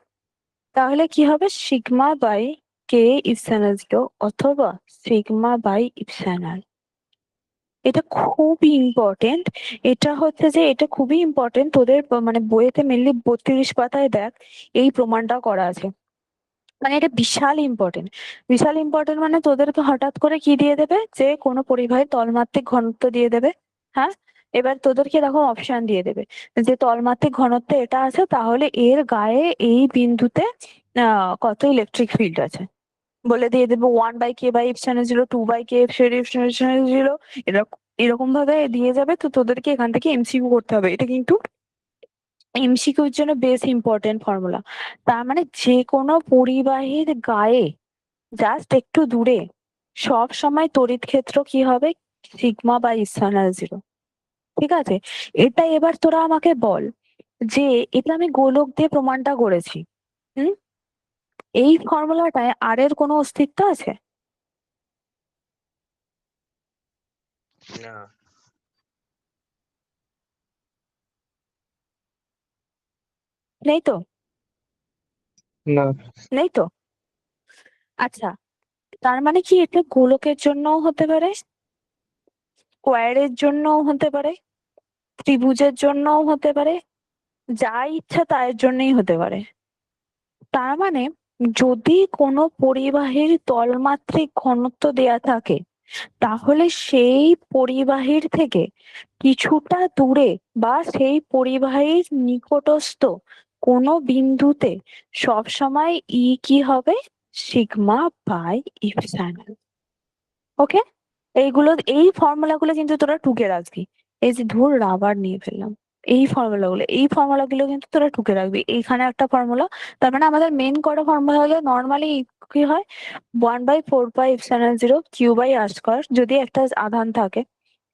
তাহলে কি হবে? Sigma by K epsilon zero অথবা সিগমা বাই ইপসিলন। এটা খুবই ইম্পর্টেন্ট, এটা হচ্ছে যে এটা খুবই ইম্পর্টেন্ট তোদের মানে বইয়েতে মেনলি 32 পাতায় দেখ এই প্রমাণটা করা আছে, মানে এটা বিশাল ইম্পর্টেন্ট। বিশাল ইম্পর্টেন্ট মানে তোদেরকে হঠাৎ করে কি দিয়ে দেবে, যে কোনো পরিবাহীর তলমাত্রিক ঘনত্ব দিয়ে দেবে, হ্যাঁ, এবার তোদেরকে এরকম অপশন দিয়ে দেবে যে তলমাত্রিক ঘনত্ব এটা আছে, তাহলে এর গায়ে এই বিন্দুতে কত ইলেকট্রিক ফিল্ড আছে বলে দিয়ে দেবো 1/k/ε0, 2/k/ε0, এরকম এরকম ভাবে দিয়ে যাবে। তো তোদেরকে এখান থেকে এমসিকিউ করতে হবে। এটা কিন্তু এমসিকিউর জন্য বেশ ইম্পর্টেন্ট ফর্মুলা। তার মানে যে কোনো পরিবাহীর গায়ে জাস্ট একটু দূরে সব সময় তড়িৎ ক্ষেত্র কি হবে, σ/ε0। ঠিক আছে, এটা এবার তোরা আমাকে বল যে এটা আমি গোলক দিয়ে প্রমাণটা করেছি। হুম, এই ফর্মুলাটায় আর এর কোনো অস্তিত্ব আছে? না। নেই তো? না। নেই তো? আচ্ছা, তার মানে কি এটা গোলকের জন্যও হতে পারে, স্কোয়ারের জন্যও হতে পারে, ত্রিভুজের জন্যও হতে পারে, যা ইচ্ছা তার জন্যই হতে পারে। তার মানে যদি কোনো পরিবাহীর তলমাত্রিক ঘনত্ব দেয়া থাকে, তাহলে সেই পরিবাহীর থেকে কিছুটা দূরে বা সেই পরিবাহীর নিকটস্থ কোনো বিন্দুতে সবসময় ই কি হবে, σ/ε। ওকে, এইগুলো এই ফর্মুলাগুলো কিন্তু তোরা টুকে রাখবি। এই যে ধুর রাবার নিয়ে ফেললাম, এই ফর্মুলাগুলো কিন্তু তোরা টুকে রাখবি। এইখানে একটা ফর্মুলা, তার মানে আমাদের মেন করা ফর্মুলা হলো নর্মালি কি হয়, 1/4πε0 q/r², যদি একটা আধান থাকে।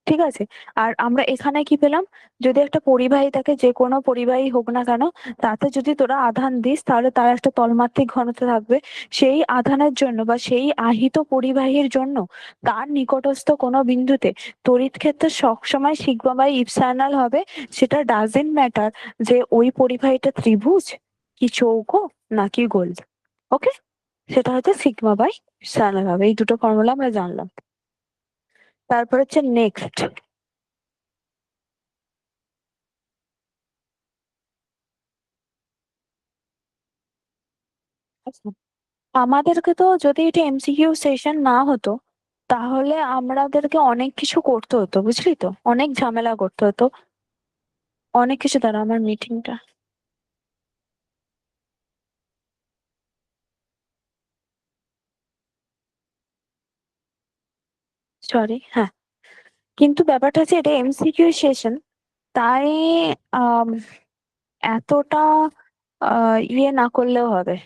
ঠিক আছে, আর আমরা এখানে কি পেলাম, যদি একটা পরিবাহী থাকে, যে কোনো পরিবাহী হোক না কেন, তাতে যদি তোরা আধান দিস তাহলে তার একটা তলমাত্রিক ঘনত্ব থাকবে। সেই আধানের জন্য বা সেই আহিত পরিবাহীর জন্য তার নিকটস্থ কোনো বিন্দুতে তড়িৎ ক্ষেত্র সবসময় σ/ε হবে। সেটা ডাজেন্ট ম্যাটার যে ওই পরিবাহীটা ত্রিভুজ কি চৌকো নাকি গোল। ওকে, সেটা হচ্ছে σ/ε হবে। এই দুটো ফর্মুলা আমরা জানলাম। তারপর হচ্ছে নেক্সট, আচ্ছা, আমাদেরকে তো যদি এটা এমসিকিউ সেশন না হতো তাহলে আমাদেরকে অনেক কিছু করতে হতো, বুঝলি তো, অনেক ঝামেলা করতে হতো, অনেক কিছু। দ্বারা আমার মিটিংটা, সরি, হ্যাঁ, কিন্তু ব্যাপারটা হচ্ছে এটা এমসিকিউ সেশন, তাই আম, এতটা ইয়ে না করলেও হবে,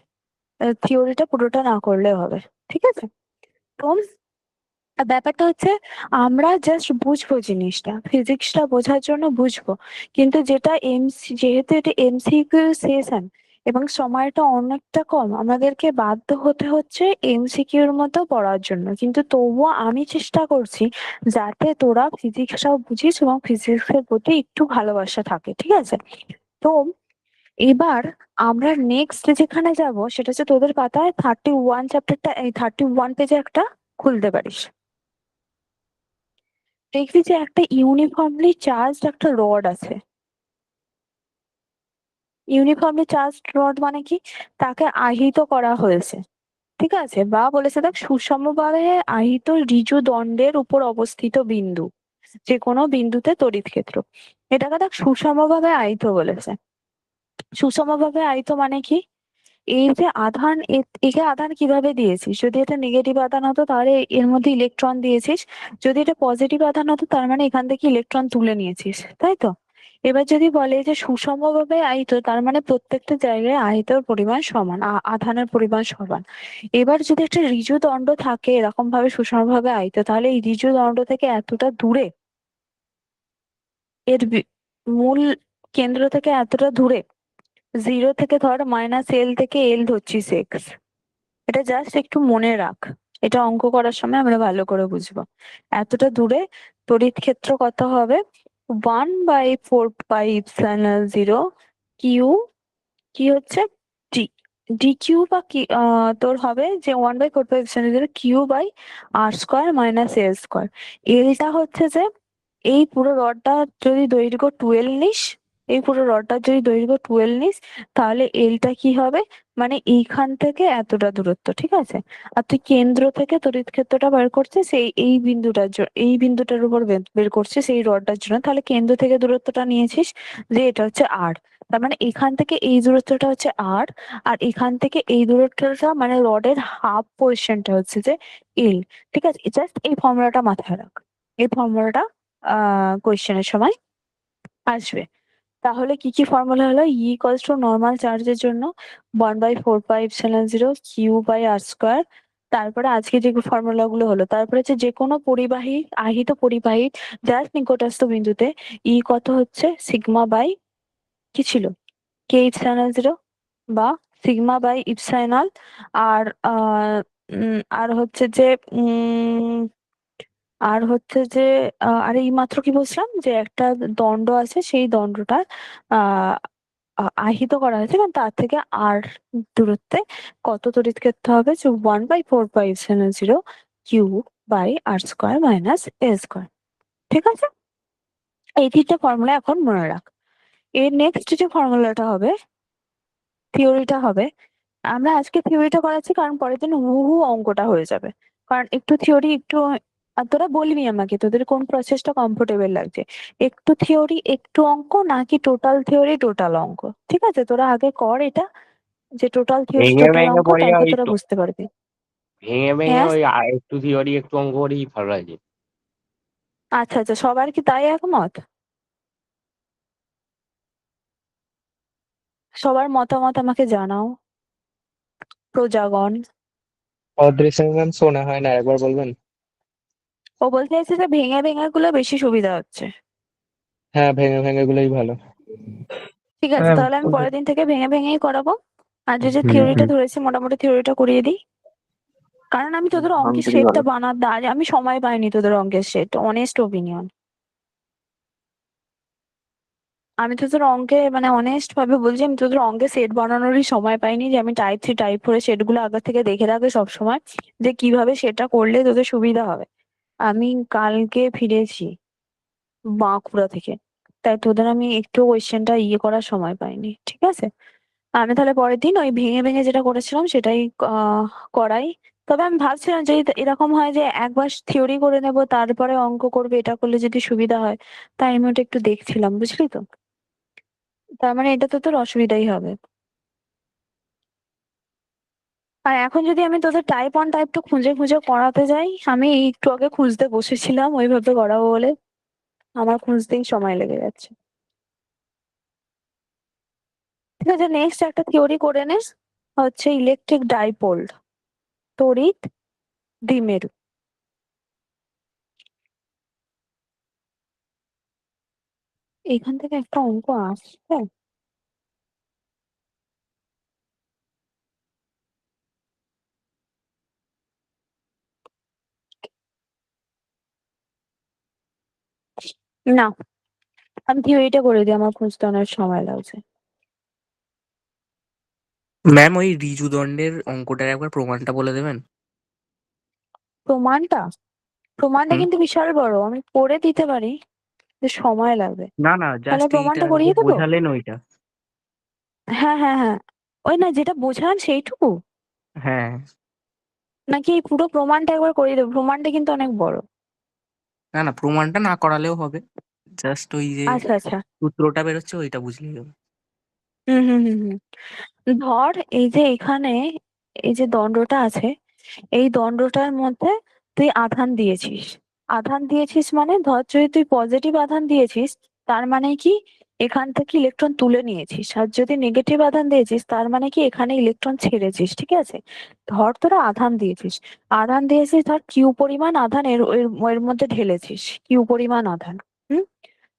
থিওরিটা পুরোটা না করলেও হবে। ঠিক আছে, তো ব্যাপারটা হচ্ছে আমরা জাস্ট বুঝবো জিনিসটা, ফিজিক্সটা বোঝার জন্য বুঝবো, কিন্তু যেহেতু এটা এমসিকিউ সেশন এবং সময়টা অনেকটা কম, আমাদেরকে বাধ্য হতে হচ্ছে এমসিকিউর মতো পড়ার জন্য। কিন্তু তবুও আমি চেষ্টা করছি যাতে তোরা ফিজিক্সটাও বুঝিস এবং ফিজিক্সের প্রতি একটু ভালোবাসা থাকে। ঠিক আছে, তো এবার আমরা নেক্সট যেখানে যাব সেটা হচ্ছে তোদের পাতায় 31 চ্যাপ্টারটা, এই 31 পেজে একটা খুলতে পারিস। দেখবি যে একটা ইউনিফর্মলি চার্জড একটা রড আছে। ইউনিফর্মলি চার্জড রড মানে কি, তাকে আহিত করা হয়েছে। ঠিক আছে, বা বলেছে দেখ সুষমভাবে আহিত ঋজু দণ্ডের উপর অবস্থিত বিন্দু, যে কোনো বিন্দুতে তড়িৎ ক্ষেত্র, এটাকে দেখ সুষমভাবে আহিত বলেছে। সুষমভাবে আহিত মানে কি, এই যে আধান, একে আধান কিভাবে দিয়েছিস, যদি এটা নেগেটিভ আধান হতো তাহলে এর মধ্যে ইলেকট্রন দিয়েছিস, যদি এটা পজিটিভ আধান হতো তার মানে এখান থেকে ইলেকট্রন তুলে নিয়েছিস, তাই তো? এবার যদি বলে যে সুষমভাবে আহিত, তার মানে প্রত্যেকটা জায়গায় আহিতর পরিমাণ সমান, আধানের পরিমাণ সমান। এবার যদি একটা ঋজু দণ্ড থাকে এরকম ভাবে সুষমভাবে আহিত, তাহলে এই ঋজু দণ্ড থেকে এতটা দূরে, এর মূল কেন্দ্র থেকে এতটা দূরে, 0 থেকে ধর -L থেকে L ধরছিস x, এটা জাস্ট একটু মনে রাখ, এটা অঙ্ক করার সময় আমরা ভালো করে বুঝবো। এতটা দূরে তড়িৎ ক্ষেত্র কত হবে, 1/4πε0 কিউ, কি হচ্ছে ডি, ডি কিউ বা কি তোর হবে যে 1/4πε0 q/r² - a²। এলটা হচ্ছে যে এই পুরো রডটা যদি দৈর্ঘ্য 12 নিস এই পুরো রডটার যদি দৈর্ঘ্য 12 নিস তাহলে এলটা কি হবে, মানে এইখান থেকে এতটা দূরত্ব, ঠিক আছে? আর তুই কেন্দ্র থেকে তড়িৎ ক্ষেত্রটা বের করছিস এই বিন্দুটার জন্য, এই বিন্দুটার উপর বের করছিস এই রডটার জন্য, তাহলে কেন্দ্র থেকে দূরত্বটা নিয়েছিস যে এটা হচ্ছে আর। তার মানে এখান থেকে এই দূরত্বটা হচ্ছে আর, আর এখান থেকে এই দূরত্বটা মানে রডের হাফ পোর্শনটা হচ্ছে যে এল। ঠিক আছে, জাস্ট এই ফর্মুলাটা মাথায় রাখ, এই ফর্মুলাটা কোয়েশ্চেনের সময় আসবে। তাহলে কি কি ফর্মুলা হলো? ই ইকুয়ালস টু নর্মাল চার্জের জন্য 1/4πε0 কিউ বাই আর স্কোয়ার। তারপরে আজকে যে ফর্মুলা গুলো হলো, তারপরে হচ্ছে যে কোনো পরিবাহী আহিত পরিবাহী যার নিকটস্থ বিন্দুতে ই কত হচ্ছে সিগমা বাই কি ছিল কে ইপসাইলন জিরো বা সিগমা বাই ইপসাইনল। আর আর হচ্ছে যে আর হচ্ছে যে আর এই মাত্র কি বলছিলাম যে একটা দণ্ড আছে, সেই দণ্ডটা আহ আহিত করা হয়েছে এবং তার থেকে আর দূরত্বে কত তড়িৎ ক্ষেত্র হবে, যে 1/4πε0 Q by R square minus A square. ঠিক আছে, এই তিনটে ফর্মুলা এখন মনে রাখ। এর নেক্সট যে ফর্মুলাটা হবে, থিওরিটা হবে। আমরা আজকে থিওরিটা করাচ্ছি কারণ পরের দিন হুবহু অঙ্কটা হয়ে যাবে। কারণ একটু থিওরি একটু আর তোরা বলবি আমাকে তোদের কোন প্রসেসটা কমফোর্টেবল লাগছে, একটু থিওরি একটু অঙ্ক নাকি টোটাল থিওরি টোটাল অঙ্ক। ঠিক আছে, তোরা আগে কর এটা, যে টোটাল থিওরি ভেঙে টোটাল ভেঙে অঙ্ক, পড়ে তারপর ওই তোরা তো বুঝতে পারবি। ভেঙে ভেঙে হ্যাঁ, ওই একটু থিওরি একটু অঙ্ক করেই ভালো লাগে। আচ্ছা আচ্ছা, সবার কি তাই একমত? সবার মতামত আমাকে জানাও প্রজাগণ। অদৃশ্য ম্যাম শোনা হয় না, একবার বলবেন? ও বলতে চাইছে যে ভেঙে ভেঙে গুলো বেশি সুবিধা হচ্ছে। হ্যাঁ, ভেঙে ভেঙে গুলোই ভালো। ঠিক আছে, হ্যাঁ, তাহলে আমি পরের দিন থেকে ভেঙে ভেঙেই করাবো। আর যে হুম থিওরিটা হুম ধরেছি মোটামুটি থিওরিটা করিয়ে দিই, কারণ আমি তোদের অঙ্কের অঙ্কেরই সেটটা বলো। বানাতে আজ আমি সময় পাইনি। তোদের অঙ্কের সেট, অনেস্ট ওপিনিয়ন, আমি তোদের অঙ্কে মানে অনেস্ট ভাবে বলছি, আমি তোদের অঙ্কের সেট বানানোরই সময় পাইনি, যে আমি টাইপ 3 টাইপ 4 সেট গুলো আগে থেকে দেখে রাখবে সবসময়, যে কিভাবে সেটা করলে তোদের সুবিধা হবে। আমি কালকে ফিরেছি বাঁকুড়া থেকে, তাই তোদের আমি একটু কোয়েশ্চেনটা করার সময় পাইনি। ঠিক আছে, আমি তাহলে পরের দিন ওই ভেঙে ভেঙে যেটা করেছিলাম সেটাই করাই। তবে আমি ভাবছিলাম যদি এরকম হয় যে একবার থিওরি করে নেব তারপরে অঙ্ক করবে, এটা করলে যদি সুবিধা হয়, তাই আমি ওটা একটু দেখছিলাম, বুঝলি তো? তার মানে এটা তো তোর অসুবিধাই হবে। আর এখন যদি আমি তোদের টাইপ 1 টাইপ 2 খুঁজে খুঁজে করাতে যাই, আমি এই একটু আগে খুঁজতে বসেছিলাম ওইভাবে করাবো বলে, আমার খুঁজতেই সময় লেগে যাচ্ছে। ঠিক আছে, নেক্সট একটা থিওরি করে নে, হচ্ছে ইলেকট্রিক ডাইপোল, তড়িৎ দ্বিমেরু। এখান থেকে একটা অঙ্ক আসছে। না, আমি থিওরিটা করে দিই, আমার খুঁজতে অনেক সময় লাগছে। ম্যাম ওই ঋজু দণ্ডের অঙ্কটার একবার প্রমাণটা বলে দেবেন? প্রমাণটা প্রমাণটা হুম। কিন্তু বিশাল বড়, আমি করে দিতে পারি, যে সময় লাগবে। না না, তাহলে জাস্ট এইটা প্রমাণটা যে করিয়ে দেবো। বোঝালেন ওইটা। হ্যাঁ হ্যাঁ হ্যাঁ, ওই না যেটা বোঝান সেইটুকু, হ্যাঁ। নাকি এই পুরো প্রমাণটা একবার করিয়ে দেবো? প্রমাণটা কিন্তু অনেক বড়। না না, প্রমাণটা না করালেও হবে, জাস্ট ওই যে আচ্ছা আচ্ছা, সূত্রটা বেরোচ্ছে ওইটা বুঝলেই হবে। হুম হুম হুম হুম। ধর এই যে এখানে এই যে দণ্ডটা আছে, এই দণ্ডটার মধ্যে তুই আধান দিয়েছিস। আধান দিয়েছিস মানে ধর যদি তুই পজিটিভ আধান দিয়েছিস, তার মানে কি এখান থেকে ইলেকট্রন তুলে নিয়েছিস, আর যদি নেগেটিভ আধান দিয়েছিস তার মানে কি এখানে ইলেকট্রন ছেড়েছিস। ঠিক আছে, ধর তোরা আধান দিয়েছিস, আধান দিয়েছিস ধর কিউ পরিমাণ আধান এর এর এর মধ্যে ঢেলেছিস, কিউ পরিমাণ আধান। হুম,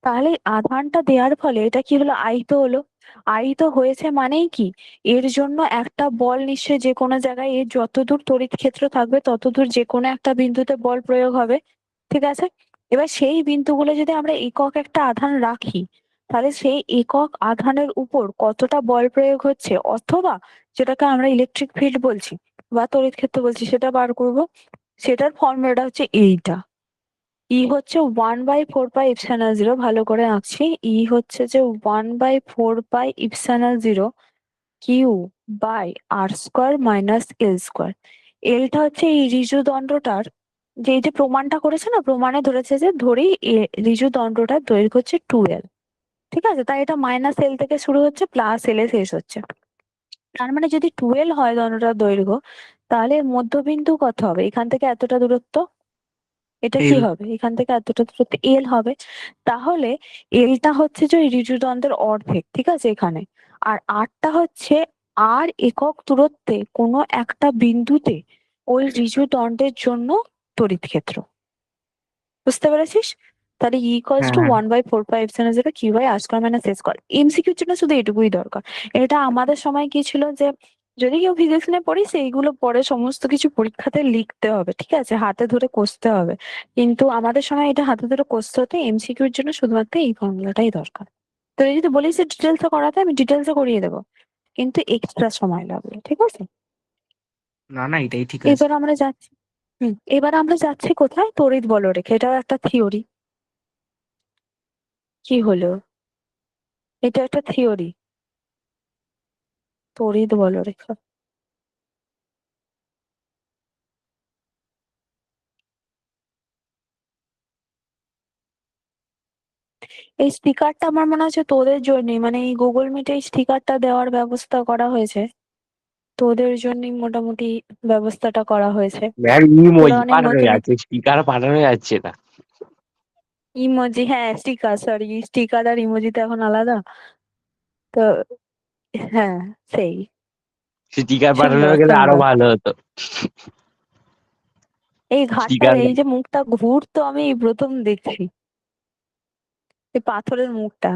তাহলে আধানটা দেওয়ার ফলে এটা কি হলো, আহিত হলো। আহিত হয়েছে মানেই কি, এর জন্য একটা বল নিশ্চয়ই যে কোনো জায়গায়, এর যতদূর তড়িৎ ক্ষেত্র থাকবে ততদূর যে কোনো একটা বিন্দুতে বল প্রয়োগ হবে। ঠিক আছে, এবার সেই বিন্দুগুলো যদি আমরা একক একটা আধান রাখি, তাহলে সেই একক আধানের উপর কতটা বল প্রয়োগ হচ্ছে, অথবা যেটাকে আমরা ইলেকট্রিক ফিল্ড বলছি বা তড়িৎ ক্ষেত্র বলছি, সেটা বার করব। সেটার ফর্মুলাটা হচ্ছে এইটা। হচ্ছে 1/4πε0, ভালো করে আঁকছি। হচ্ছে যে 1/4πε0 Q/r² - l²। এলটা হচ্ছে এই ঋজু দণ্ডটার, যে এই যে প্রমাণটা করেছে না, প্রমাণে ধরেছে যে ধরি ঋজু দণ্ডটার দৈর্ঘ্য হচ্ছে 2l। ঠিক আছে, তাই এটা -l থেকে শুরু হচ্ছে, +l এ শেষ হচ্ছে। তার মানে যদি 2l হয় দণ্ডটার দৈর্ঘ্য, তাহলে মধ্যবিন্দু কত হবে? এখান থেকে এতটা দূরত্ব, এটা কি এল হবে? এখান থেকে এতটা দূরত্ব এল হবে। তাহলে এলটা হচ্ছে যে ওই ঋজুদণ্ডের অর্ধেক, ঠিক আছে এখানে। আর আরটা হচ্ছে আর একক দূরত্বে কোনো একটা বিন্দুতে ওই ঋজুদণ্ডের জন্য তড়িৎ ক্ষেত্র। বুঝতে পেরেছিস? তাহলে ইকুয়ালস হ্যাঁ টু হ্যাঁ 1/4πε0 Q/r² - s²। এমসিকিউর জন্য শুধু এটুকুই দরকার। এটা আমাদের সময় কি ছিল যে যদি কেউ ফিজিক্স নিয়ে পড়িস, এইগুলো পরে সমস্ত কিছু পরীক্ষাতে লিখতে হবে, ঠিক আছে, হাতে ধরে কষতে হবে। কিন্তু আমাদের সময় এটা হাতে ধরে কষতে হতো, এমসিকিউর জন্য শুধুমাত্র এই ফর্মুলাটাই দরকার। তো এই যদি বলিস যে ডিটেলসে করাতে, আমি ডিটেলসে করিয়ে দেবো, কিন্তু এক্সট্রা সময় লাগবে, ঠিক আছে। না না এটাই ঠিক আছে। এবার আমরা যাচ্ছি, এবার আমরা যাচ্ছি কোথায়? তড়িৎ বলরেখা। এটাও একটা থিওরি। কি হলো? এটা একটা থিওরি, তড়িৎ বলরেখা। এই স্টিকারটা আমার মনে হচ্ছে তোদের জন্যই, মানে এই গুগল মিটে এই স্টিকারটা দেওয়ার ব্যবস্থা করা হয়েছে, তোদের জন্যই মোটামুটি ব্যবস্থাটা করা হয়েছে। ম্যাম তোরা ইমোজি অনেক পাঠানো নতুন যাচ্ছে, স্টিকার পাঠানো যাচ্ছে না। ইমোজি, হ্যাঁ স্টিকার, সরি, স্টিকার আর ইমোজি তো এখন আলাদা। তো হ্যাঁ, সেই স্টিকার পাঠানো সুন্দর গেলে আরো সুন্দর। ভালো হতো। এই ঘাটটার স্টিকার এই যে মুখটা ঘুরতো, আমি এই প্রথম দেখছি এই পাথরের মুখটা।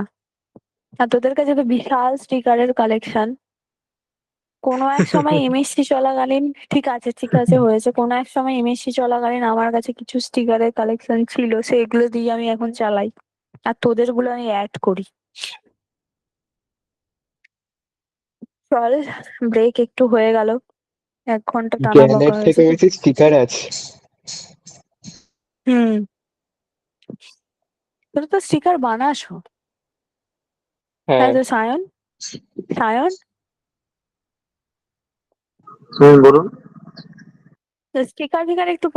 আর তোদের কাছে তো বিশাল স্টিকারের কালেকশন। কোনো এক সময় এমএসসি চলাকালীন, ঠিক আছে ঠিক আছে হয়েছে, কোনো এক সময় এমএসসি চলাকালীন আমার কাছে কিছু স্টিকারের কালেকশন ছিল, সেগুলো দিয়ে আমি এখন চালাই, আর তোদের গুলো আমি অ্যাড করি। চল, ব্রেক একটু হয়ে গেল, 1 ঘন্টা টানা বকা জ্ঞানের হয়েছে থেকে তো। বেশি স্টিকার আছে। হুম, তোরা তো স্টিকার বানাসও, তাই হ্যাঁ। তো সায়ন? সায়ন, বলুন। স্টিকার ফিকার একটু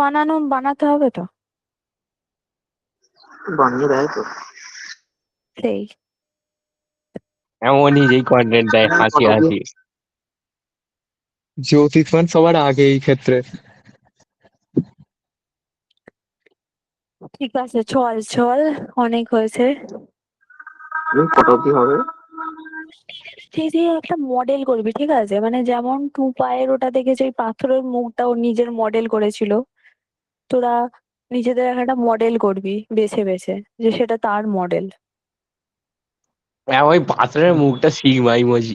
বানাতে হবে তো। বানিয়ে দেয় তো। সেই এমন নিজেই কন্টেন্ট দেয় হাসি কত দিয়ে? হাসি। জ্যোতিষমান সবার আগে এই ক্ষেত্রে। ঠিক আছে, চল চল, অনেক হয়েছে। কত অব্দি হবে? তুই দিয়ে একটা মডেল করবি, ঠিক আছে, মানে যেমন 2 পায়ের ওটা দেখেছি, ওই পাথরের মুখটা ওর নিজের মডেল করেছিল। তোরা নিজেদের একটা মডেল করবি বেছে বেছে, যে সেটা তার মডেল। ম্যাম ওই পাথরের মুখটা সিগমা ইমোজি।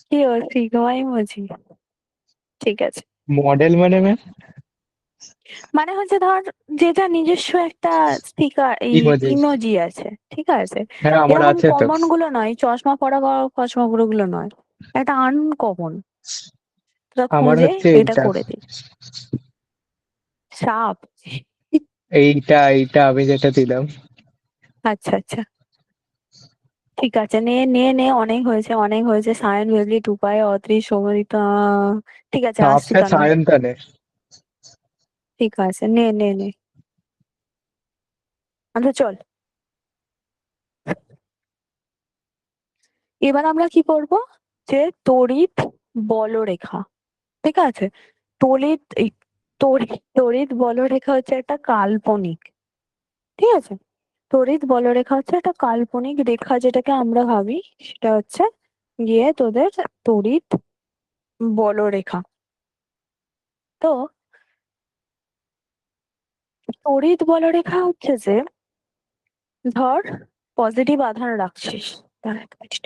কি ও সিগমা ইমোজি? ঠিক আছে, মডেল মানে ম্যাম? মানে হচ্ছে ধর যেটা নিজস্ব একটা স্টিকার, এই ইমোজি। ইমোজি আছে, ঠিক আছে। হ্যাঁ আমার এরকম আছে তো। কমন গুলো নয়, চশমা পরা বা চশমা পুরো গুলো নয়, একটা আনকমন। তোরা আমার খুঁজে হচ্ছে এটা এইটা। করে দিস। সাপ? এইটা আমি যেটা দিলাম। আচ্ছা আচ্ছা, ঠিক আছে, নে নে নে, অনেক হয়েছে অনেক হয়েছে। সায়ন ভেবলি, 2 পায়ে, অত্রি, সৌমিতা। ঠিক আছে, আসছি সাপটা তাহলে। সায়ন্তানে। ঠিক আছে, নে নে নে, আচ্ছা চল। এবার আমরা কি করব? যে তড়িৎ বলরেখা, ঠিক আছে। তড়িৎ বলরেখা হচ্ছে একটা কাল্পনিক, ঠিক আছে। তড়িৎ বলরেখা হচ্ছে একটা কাল্পনিক রেখা, যেটাকে আমরা ভাবি সেটা হচ্ছে গিয়ে তোদের তড়িৎ বলরেখা। তো তড়িৎ বলরেখা হচ্ছে যে, ধর পজিটিভ আধান রাখছিস, দাঁড়া এক মিনিট।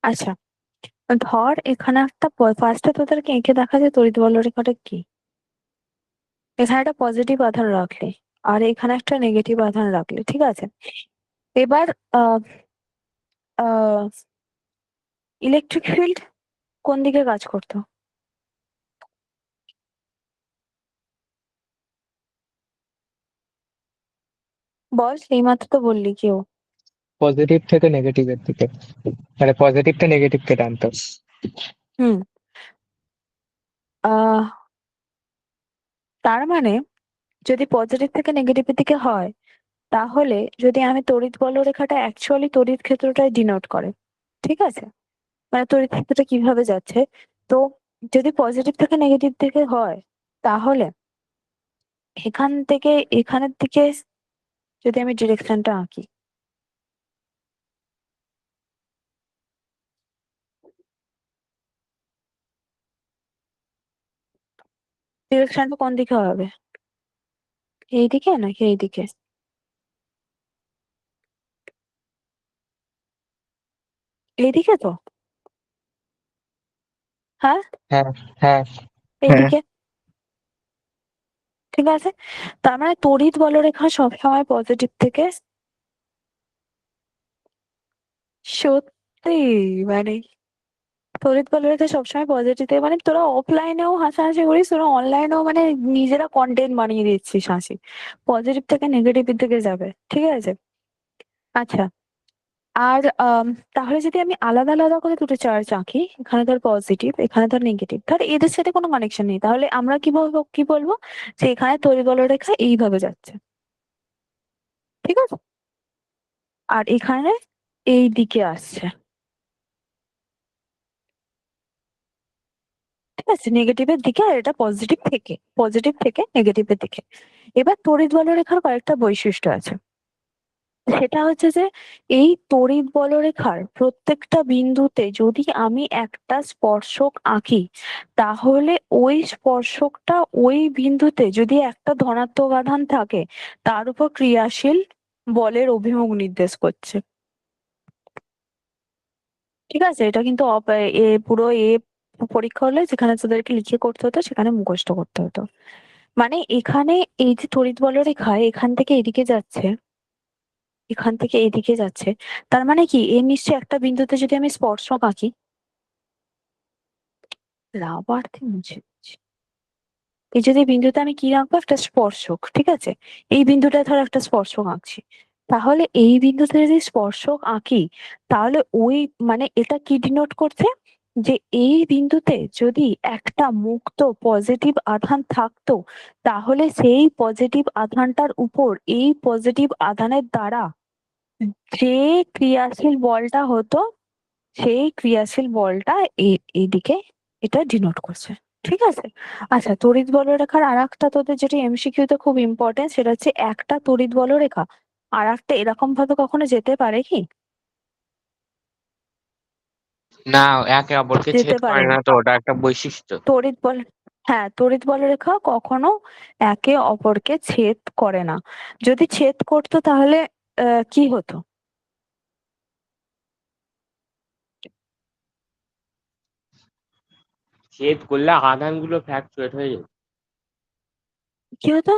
আচ্ছা, ধর এখানে একটা ফার্স্টে তোদেরকে এঁকে দেখা যায় তড়িৎ বলরেখাটা কি। এখানে একটা পজিটিভ আধান রাখলে আর এখানে একটা নেগেটিভ আধান রাখলে, ঠিক আছে? এবার আহ আহ ইলেকট্রিক ফিল্ড কোন দিকে কাজ করতো? বল, এইমাত্র তো বললি কেউ। পজিটিভ থেকে নেগেটিভের দিকে, মানে পজিটিভটা নেগেটিভকে টানতো। হুম। আহ তার মানে যদি পজিটিভ থেকে নেগেটিভের দিকে হয়, তাহলে যদি আমি তড়িৎ বলরেখাটা অ্যাকচুয়ালি তড়িৎ ক্ষেত্রটাই ডিনোট করে, ঠিক আছে? মানে তড়িৎ ক্ষেত্রটা কিভাবে যাচ্ছে, তো যদি পজিটিভ থেকে নেগেটিভ দিকে হয়, তাহলে এখান থেকে এখানের দিকে যদি আমি ডিরেকশনটা আঁকি, ডিরেকশনটা কোন দিকে হবে? এইদিকে নাকি এইদিকে? এইদিকে তো, হ্যাঁ, হ্যাঁ, হ্যাঁ, হ্যাঁ। এইদিকে, ঠিক আছে? তার মানে তড়িৎ বলরেখা সবসময় পজিটিভ থেকে, সত্যি মানে তড়িৎ বলরেখা সবসময় পজিটিভ থেকে, মানে তোরা অফলাইনেও হাসাহাসি করিস, তোরা অনলাইনেও মানে নিজেরা কন্টেন্ট বানিয়ে দিচ্ছিস হাসি। পজিটিভ থেকে নেগেটিভের দিকে যাবে, ঠিক আছে? আচ্ছা, আর তাহলে যদি আমি আলাদা আলাদা করে দুটো চার্জ আঁকি, এখানে ধর পজিটিভ, এখানে ধর নেগেটিভ, ধর এদের সাথে কোনো কানেকশন নেই, তাহলে আমরা কি বলবো যে এখানে তড়িৎ বলরেখা এইভাবে যাচ্ছে, ঠিক আছে? আর এখানে এই দিকে আসছে, ঠিক আছে? নেগেটিভের দিকে, আর এটা পজিটিভ থেকে নেগেটিভের দিকে। এবার তড়িৎ বলরেখার কয়েকটা বৈশিষ্ট্য আছে, সেটা হচ্ছে যে এই তড়িৎ বলরেখার প্রত্যেকটা বিন্দুতে যদি আমি একটা স্পর্শক আঁকি, তাহলে ওই স্পর্শকটা ওই বিন্দুতে যদি একটা ধনাত্মক আধান থাকে, তার উপর ক্রিয়াশীল বলের অভিমুখ নির্দেশ করছে, ঠিক আছে? এটা কিন্তু পুরো পরীক্ষা হলে যেখানে তোদেরকে লিখে করতে হতো, সেখানে মুখস্থ করতে হতো। মানে এখানে এই যে তড়িৎ বলরেখা এখান থেকে এদিকে যাচ্ছে, এখান থেকে এদিকে যাচ্ছে, তার মানে কি এর নিশ্চয়ই একটা বিন্দুতে যদি আমি স্পর্শক আঁকি, রাবার দিয়ে মুছে দিচ্ছি। এই যদি বিন্দুতে আমি কি আঁকবো, একটা স্পর্শক, ঠিক আছে? এই বিন্দুটা ধর একটা স্পর্শক আঁকছি, তাহলে এই বিন্দুতে যদি স্পর্শক আঁকি, তাহলে ওই মানে এটা কি ডিনোট করছে, যে এই বিন্দুতে যদি একটা মুক্ত পজিটিভ আধান থাকতো, তাহলে সেই পজিটিভ আধানটার উপর এই পজিটিভ আধানের দ্বারা যে ক্রিয়াশীল বলটা হতো, সেই ক্রিয়াশীল বলটা এইদিকে এটা ডিনোট করছে, ঠিক আছে? আচ্ছা, তড়িৎ বলরেখার আর একটা তোদের যেটা এমসিকিউ তে খুব ইম্পর্টেন্ট, সেটা হচ্ছে একটা তড়িৎ বলরেখা আর একটা এরকম ভাবে কখনো যেতে পারে কি? না, একে অপরকে যেতে ছেদ পারে করে না। না তো, ওটা একটা বৈশিষ্ট্য। তড়িৎ বল হ্যাঁ, তড়িৎ বলরেখা কখনো একে অপরকে ছেদ করে না। যদি ছেদ করতো তাহলে কি হতো? ছেদ করলে আধানগুলো ফ্ল্যাকচুয়েট হয়ে যেত। কি হতো?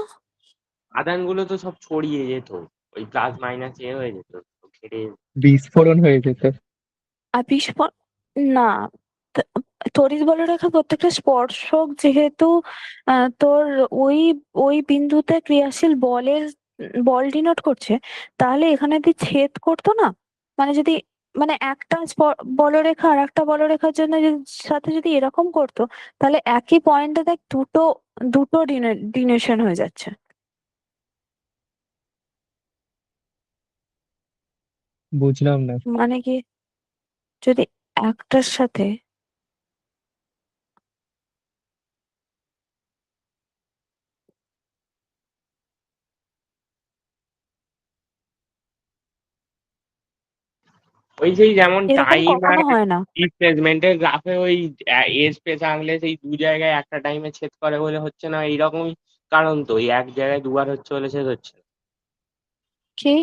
আধানগুলো তো সব ছড়িয়ে যেত, ওই প্লাস মাইনাস হয়ে যেত, ঘিরে। বিস্ফোরণ হয়ে যেত। আর না, ত- তড়িৎ বলরেখা প্রত্যেকটা স্পর্শক যেহেতু তোর ওই ওই বিন্দুতে ক্রিয়াশীল বল ডিনোট করছে, তাহলে এখানে যদি ছেদ করতো না, মানে যদি মানে একটা বলরেখা আর একটা বলরেখার জন্য সাথে যদি এরকম করতো, তাহলে একই পয়েন্টে দেখ দুটো দুটো ডিনেশন হয়ে যাচ্ছে। বুঝলাম না। মানে কি, যদি একটার সাথে ওই সেই যেমন এরকম টাইম আর কখনো হয় না। ডিসপ্লেসমেন্টের গ্রাফে ওই এ স্পেস আনলে সেই দু জায়গায় একটা টাইমে ছেদ করে বলে হচ্ছে না, এইরকমই কারণ তো, ওই এক জায়গায় দুবার হচ্ছে বলে ছেদ হচ্ছে না। কি?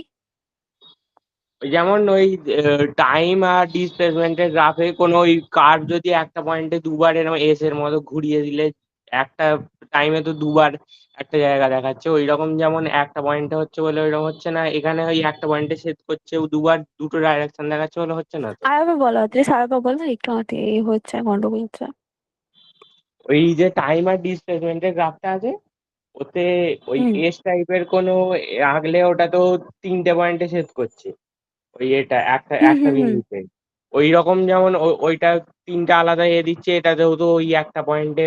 ওই যেমন ওই টাইম আর ডিসপ্লেসমেন্টের গ্রাফে কোনো ওই কার্ভ যদি একটা পয়েন্টে দুবার এরকম এস এর মতো ঘুরিয়ে দিলে একটা টাইমে তো দুবার একটা জায়গা দেখাচ্ছে, ওই রকম যেমন একটা পয়েন্টে হচ্ছে বলে ওইরকম হচ্ছে না, এখানে ওই একটা পয়েন্টে ছেদ করছে, দুবার দুটো ডাইরেকশন দেখাচ্ছে বলে হচ্ছে না তো। আর একবার বলো, তুই আরেকবার বলো, একটু আমাকে এ হচ্ছে, গন্ডগোল হচ্ছে। ওই যে টাইম আর ডিসপ্লেসমেন্টের গ্রাফটা আছে, ওতে ওই হুম এস টাইপের কোনো আগলে ওটা তো তিনটে পয়েন্টে ছেদ করছে, ওই এটা একটা হুম একটা হুম হুম বিন্দুতে। ওই রকম যেমন ওইটা তিনটা আলাদা এ দিচ্ছে, এটাতেও তো ওই একটা পয়েন্টে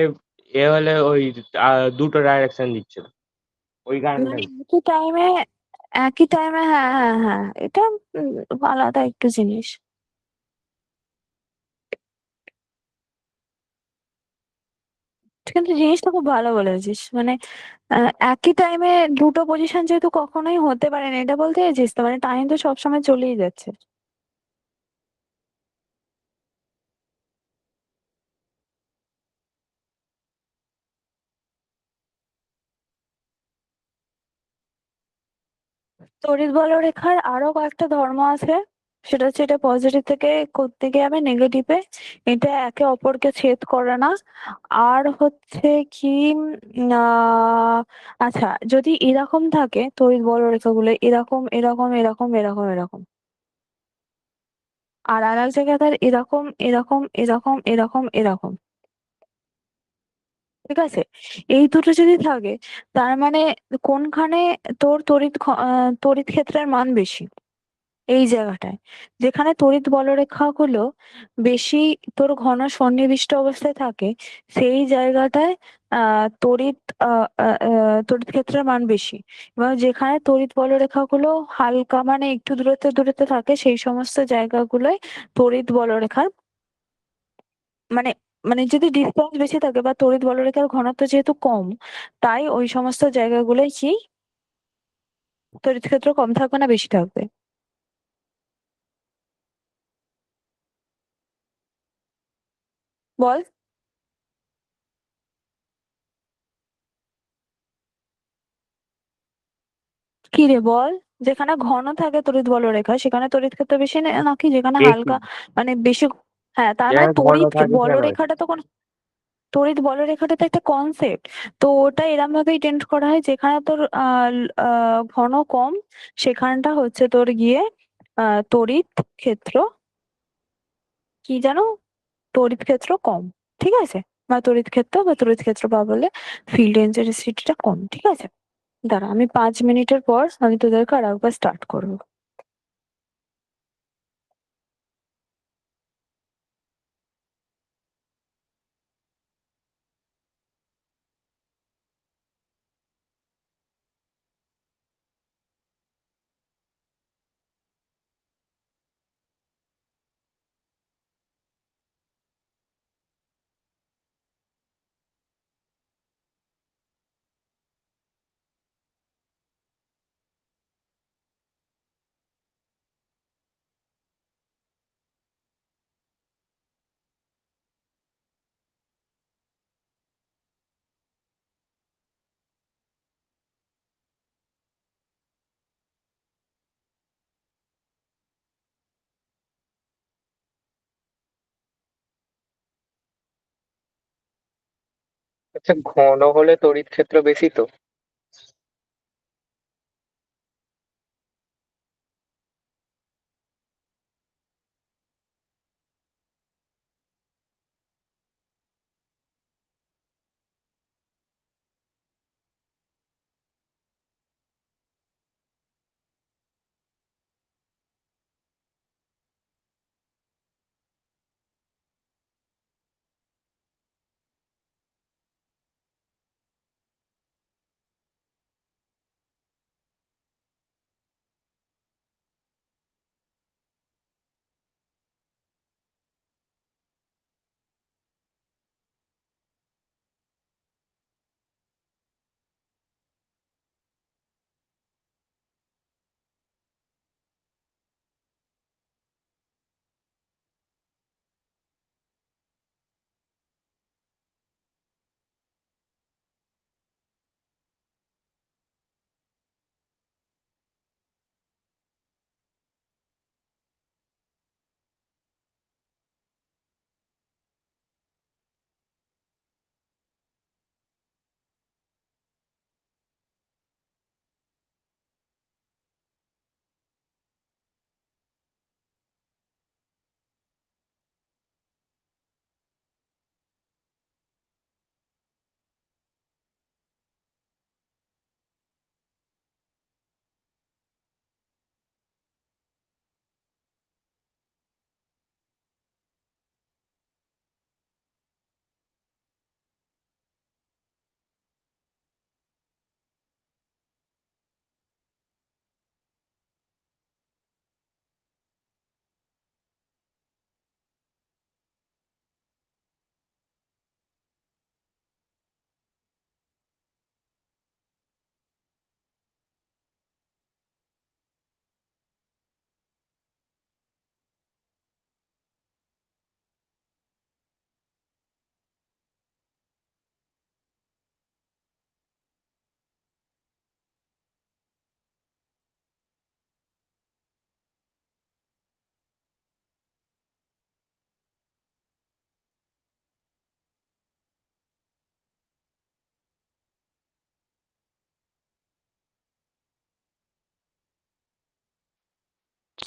এ হলে ওই দুটো ডাইরেকশন দিচ্ছে, ওই মানে কারণটাই। একই টাইমে, হ্যাঁ হ্যাঁ হ্যাঁ, এটা আলাদা একটু জিনিস। কিন্তু জিনিসটা খুব ভালো বলেছিস, মানে একই টাইমে দুটো পজিশন যেহেতু কখনোই হতে পারে না, এটা বলতে চাইছিস তো, মানে টাইম তো সবসময় চলেই যাচ্ছে। তড়িৎ বলরেখার আরো কয়েকটা ধর্ম আছে, সেটা হচ্ছে এটা পজিটিভ থেকে করতে গিয়ে আমি নেগেটিভে, এটা একে অপরকে ছেদ করে না। আর হচ্ছে কি, আচ্ছা, যদি এরকম থাকে তড়িৎ বলরেখাগুলো এরকম এরকম এরকম এরকম এরকম, আর আর এক জায়গায় তার এরকম এরকম এরকম এরকম এরকম, ঠিক আছে, এই দুটো যদি থাকে, তার মানে কোনখানে তোর তড়িৎ ক্ষেত্রের মান বেশি? এই জায়গাটায়, যেখানে তড়িৎ বলরেখাগুলো বেশি তোর ঘন সন্নিবিষ্ট অবস্থায় থাকে, সেই জায়গাটায় তড়িৎ তড়িৎ ক্ষেত্রের মান বেশি। এবং যেখানে তড়িৎ বলরেখাগুলো হালকা মানে একটু দূরত্বে দূরত্বে থাকে, সেই সমস্ত জায়গাগুলোয় তড়িৎ বলরেখার মানে মানে যদি ডিসটেন্স বেশি থাকে বা তড়িৎ বলরেখার ঘনত্ব যেহেতু কম, তাই ওই সমস্ত জায়গাগুলোয় কি তড়িৎ ক্ষেত্র কম থাকবে না বেশি থাকবে? বল। কি রে বল, যেখানে ঘন থাকে তড়িৎ বলরেখা সেখানে তড়িৎ ক্ষেত্র বেশি নাকি যেখানে বেশি, হালকা মানে বেশি? হ্যাঁ, তার মানে যেখানে ঘন তড়িৎ থাকে সেখানে বেশি। বলরেখাটা তো কোন, তড়িৎ বলরেখাটা তো একটা কনসেপ্ট। তো ওটা এরম ভাবেই টেন্ড করা হয়, যেখানে তোর ঘন কম, সেখানটা হচ্ছে তোর গিয়ে তড়িৎ ক্ষেত্র কি জানো, তড়িৎ ক্ষেত্র কম, ঠিক আছে, বা তড়িৎ ক্ষেত্র বা বলে ফিল্ড ইন্টেন্সিটিটা কম, ঠিক আছে। দাঁড়া, আমি 5 মিনিটের পর আমি তোদেরকে আর একবার স্টার্ট করবো। আচ্ছা, ঘন হলে তড়িৎ ক্ষেত্র বেশি তো?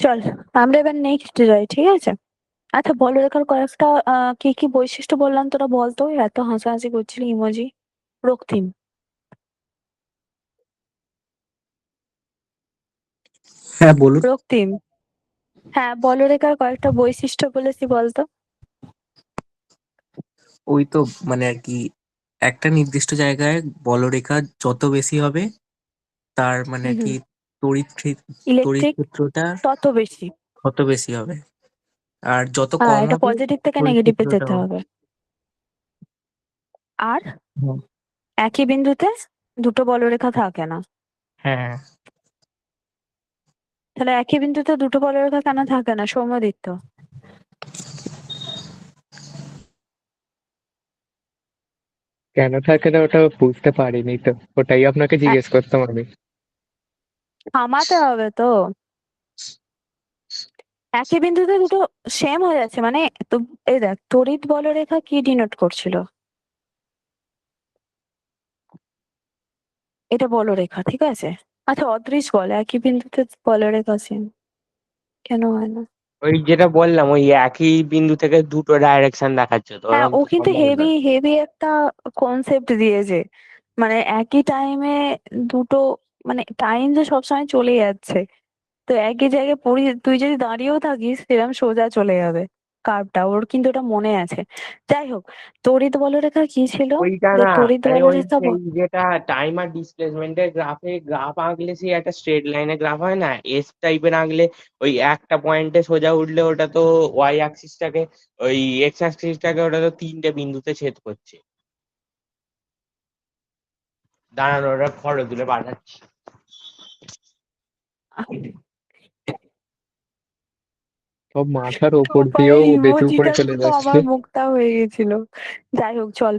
চল আমরা এবার নেক্সট যাই, ঠিক আছে? আচ্ছা বলরেখার কয়েকটা কি কি বৈশিষ্ট্য বললাম তোরা বলতো, এত হাসাহাসি করছিলি ইমোজি। রক্তিম। হ্যাঁ বলুন। রক্তিম, হ্যাঁ বলরেখার কয়েকটা বৈশিষ্ট্য বলেছি বলতো। ওই তো মানে আর কি, একটা নির্দিষ্ট জায়গায় বলরেখা যত বেশি হবে তার মানে আর কি হুম। তড়িৎ ইলেকট্রিক ক্ষেত্রটা তত বেশি। তত বেশি হবে, আর যত হ্যাঁ কম এটা হবে পজিটিভ থেকে তড়িৎ নেগেটিভে ক্ষেত্রটা যেতে হবে। আর হুম। একই বিন্দুতে দুটো বলরেখা থাকে না। হ্যাঁ তাহলে একই বিন্দুতে দুটো বলরেখা কেন থাকে না সৌম্যদীপ্ত? কেন থাকে না ওটা বুঝতে পারিনি তো, ওটাই আপনাকে জিজ্ঞেস করতাম আমি। থামাতে হবে তো। একই বিন্দুতে দুটো সেম হয়ে যাচ্ছে মানে, তো এই দেখ তড়িৎ বলরেখা কি ডিনোট করছিল? এটা বলরেখা, ঠিক আছে? আচ্ছা অদৃশ বল, একই বিন্দুতে বলরেখা সেম কেন হয় না? ওই যেটা বললাম, ওই একই বিন্দু থেকে দুটো ডাইরেকশন দেখাচ্ছে, তো হ্যাঁ ওরকম ও তো কিন্তু সম্ভব হেভি নয়। হেভি একটা কনসেপ্ট দিয়েছে, মানে একই টাইমে দুটো, মানে টাইম যে সবসময় চলে যাচ্ছে, তো একই জায়গায় তুই যদি দাঁড়িয়েও থাকিস সেরকম সোজা চলে যাবে কার্ভটা, ওর কিন্তু ওটা মনে আছে। যাই হোক, তড়িৎ বলরেখা কি ছিল? ওইটা যে না, তড়িৎ আরে ওই বলরেখা সেই যেটা টাইম আর ডিসপ্লেসমেন্টের গ্রাফ আঁকলে সেই একটা স্ট্রেট লাইনের গ্রাফ হয় না, এস টাইপের আঁকলে ওই একটা পয়েন্টে সোজা উঠলে ওটা তো ওয়াই অ্যাক্সিসটাকে, ওই এক্স অ্যাক্সিসটাকে ওটা তো তিনটে বিন্দুতে ছেদ করছে। দাঁড়ানো, ওটা ফটো তুলে পাঠাচ্ছি। সব মাথার ওপর প্রোফাইল দিয়েও বেঁচে উপরে ইমোজিটা চলে তো যাচ্ছে। আমার মুখটা হয়ে গেছিল। যাই হোক চল,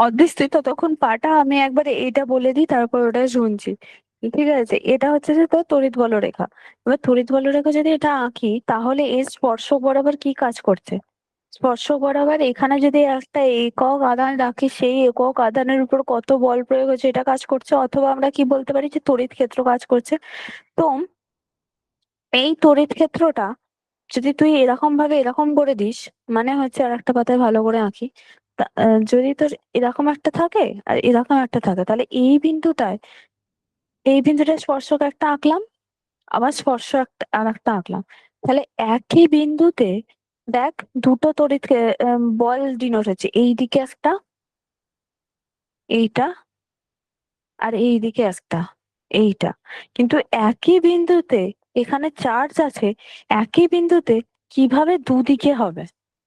অদৃশ তুই ততক্ষণ পাঠা, আমি একবারে এইটা বলে দিই তারপর ওটা শুনছি। ঠিক আছে, এটা হচ্ছে যে তোর তড়িৎ বলরেখা। এবার তড়িৎ বলরেখা যদি এটা আঁকি তাহলে এর স্পর্শক বরাবর কি কাজ করছে? স্পর্শক বরাবর এখানে যদি একটা একক আধান রাখি, সেই একক আধানের উপর কত বল প্রয়োগ হচ্ছে এটা কাজ করছে, অথবা আমরা কি বলতে পারি যে তড়িৎ ক্ষেত্র কাজ করছে। তো এই তড়িৎ ক্ষেত্রটা যদি তুই এরকম ভাবে এরকম করে দিস, মানে হচ্ছে আর একটা পাতায় ভালো করে আঁকি, যদি তোর এরকম একটা থাকে আর এরকম একটা থাকে, তাহলে এই বিন্দুটায় স্পর্শক একটা আঁকলাম, আবার স্পর্শ একটা আর একটা আঁকলাম, তাহলে একই বিন্দুতে দেখ দুটো তড়িৎ বল ডিনোট হচ্ছে, এই দিকে একটা, এইটা, আর এই দিকে একটা, এইটা। কিন্তু একই বিন্দুতে এখানে চার্জ আছে, একই বিন্দুতে কিভাবে দুদিকে হবে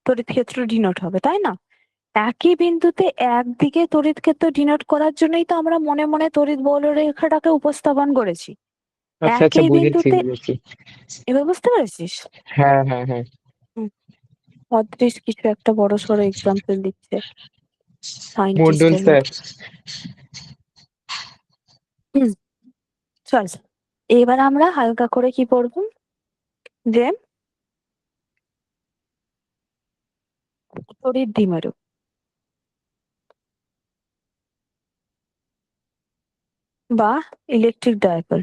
তড়িৎ ক্ষেত্র ডিনোট হবে, তাই না? একই বিন্দুতে একদিকে তড়িৎ ক্ষেত্র ডিনোট করার জন্যই তো আমরা মনে মনে তড়িৎ বলরেখাটাকে উপস্থাপন করেছি। আচ্ছা আচ্ছা, একই বুঝেছি বিন্দুতে, বুঝেছি। এবার বুঝতে পেরেছিস? হ্যাঁ হ্যাঁ হ্যাঁ। হুম, অদৃশ কিছু একটা বড় সড়ো এক্সাম্পল দিচ্ছে মন্ডল সায়েন্টিস্টের স্যার। মতো। হুম, চল এবার আমরা হালকা করে কি পড়বো, যে তড়িৎ দ্বিমেরু বা ইলেকট্রিক ডাইপোল।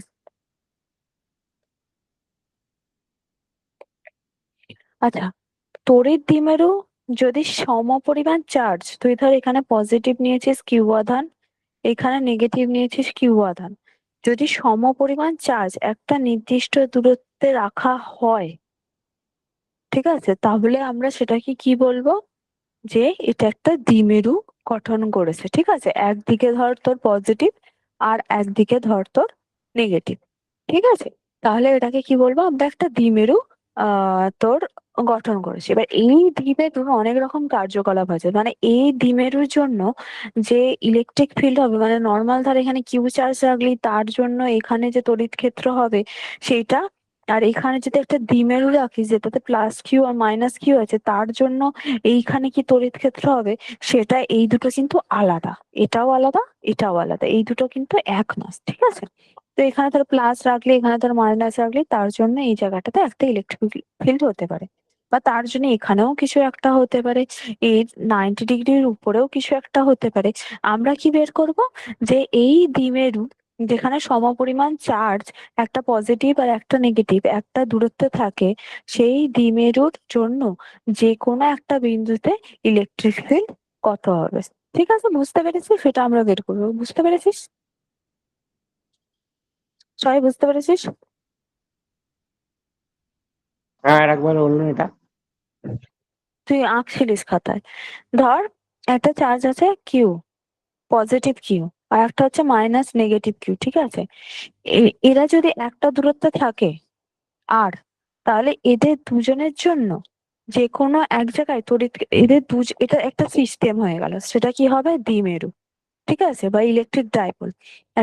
আচ্ছা, তড়িৎ দ্বিমেরু যদি সমপরিমাণ চার্জ, তুই ধর এখানে পজিটিভ নিয়েছিস কিউ আধান, এখানে নেগেটিভ নিয়েছিস কিউ আধান, যদি সমপরিমাণ চার্জ একটা নির্দিষ্ট দূরত্বে রাখা হয়, ঠিক আছে, তাহলে আমরা সেটাকে কি বলবো? যে এটা একটা দ্বিমেরু গঠন করেছে, ঠিক আছে? একদিকে ধর তোর পজিটিভ আর একদিকে ধর তোর নেগেটিভ, ঠিক আছে? তাহলে এটাকে কি বলবো আমরা? একটা দ্বিমেরু তোর গঠন করেছে। এবার এই দ্বিমেরুর অনেক রকম কার্যকলাপ আছে, মানে এই দ্বিমেরুর জন্য যে ইলেকট্রিক ফিল্ড হবে, মানে নর্মাল ধর এখানে কিউ চার্জ রাখলি তার জন্য এখানে যে তড়িৎ ক্ষেত্র হবে সেইটা, আর এখানে যদি একটা দ্বিমেরু রাখিস যেটাতে plus Q R minus Q আছে তার জন্য এইখানে কি তড়িৎ ক্ষেত্র হবে সেটা, এই দুটো কিন্তু আলাদা, এটাও আলাদা এটাও আলাদা, এই দুটো কিন্তু এক নয়, ঠিক আছে? তো এখানে ধর প্লাস রাখলে এখানে ধর মাইনাস রাখলে তার জন্য এই জায়গাটাতে একটা ইলেকট্রিক ফিল্ড হতে পারে, বা তার জন্য এখানেও কিছু একটা হতে পারে, এই 90 ডিগ্রির উপরেও কিছু একটা হতে পারে। আমরা কি বের করব? যে এই দ্বিমেরু যেখানে সমপরিমাণ চার্জ, একটা পজিটিভ আর একটা নেগেটিভ একটা দূরত্বে থাকে, সেই দ্বিমেরুর জন্য যে কোনো একটা বিন্দুতে ইলেকট্রিক ফিল্ড কত হবে? ঠিক আছে, বুঝতে পেরেছিস? সেটা আমরা বের করবো। বুঝতে পেরেছিস? সবাই বুঝতে পেরেছিস? হ্যাঁ, আর একবার বলুন এটা। তুই আঁকছিলিস খাতায়। ধর একটা চার্জ আছে কিউ, পজিটিভ কিউ, আর একটা হচ্ছে মাইনাস নেগেটিভ কিউ, ঠিক আছে? এরা যদি একটা দূরত্বে থাকে আর, তাহলে এদের দুজনের জন্য যে কোনো এক জায়গায় তড়িৎ, এটা একটা সিস্টেম হয়ে গেল, সেটা কি হবে? দ্বিমেরু, ঠিক আছে, বা ইলেকট্রিক ডাইপোল।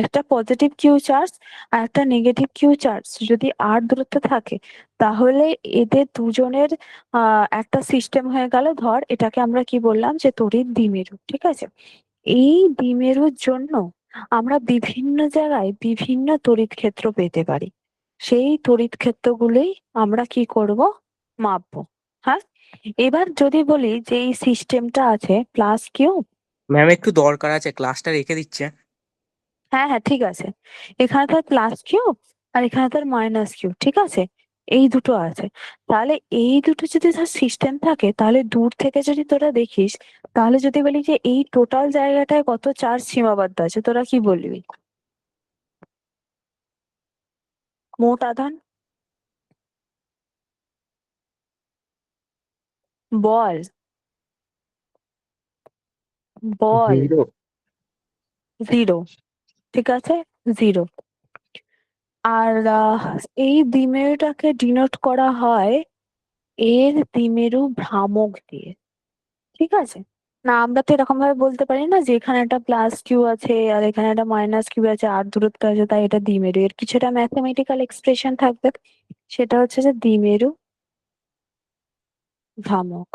একটা পজিটিভ কিউ চার্জ আর একটা নেগেটিভ কিউ চার্জ যদি আর দূরত্বে থাকে, তাহলে এদের দুজনের একটা সিস্টেম হয়ে গেল। ধর এটাকে আমরা কি বললাম? যে তড়িৎ দ্বিমেরু, ঠিক আছে? এই দ্বিমেরুর জন্য আমরা বিভিন্ন জায়গায় বিভিন্ন তড়িৎ ক্ষেত্র পেতে পারি। সেই তড়িৎ ক্ষেত্রগুলোই আমরা কি করব? মাপবো। হ্যাঁ, এবার যদি বলি যে এই সিস্টেমটা আছে প্লাস কিউ। ম্যাম একটু দরকার আছে, ক্লাসটা রেখে দিচ্ছে। হ্যাঁ হ্যাঁ, ঠিক আছে। এখানে তোর প্লাস কিউ আর এখানে তোর মাইনাস কিউ, ঠিক আছে? এই দুটো আছে। তাহলে এই দুটো যদি ধর সিস্টেম থাকে, তাহলে দূর থেকে যদি তোরা দেখিস, তাহলে যদি বলি যে এই টোটাল জায়গাটায় কত চার্জ সীমাবদ্ধ আছে, তোরা কি বলবি? মোট আধান বল, বল। জিরো। জিরো, ঠিক আছে, জিরো। আর এই দ্বিমেরুটাকে ডিনোট করা হয় এর দ্বিমেরু ভ্রামক দিয়ে, ঠিক আছে? না, আমরা তো এরকম ভাবে বলতে পারি না যে এখানে একটা প্লাস কিউ আছে আর এখানে একটা মাইনাস কিউ আছে আর দূরত্ব আছে, তাই এটা দ্বিমেরু। এর কিছুটা ম্যাথমেটিক্যাল এক্সপ্রেশন থাকবে, সেটা হচ্ছে যে দ্বিমেরু ভ্রামক,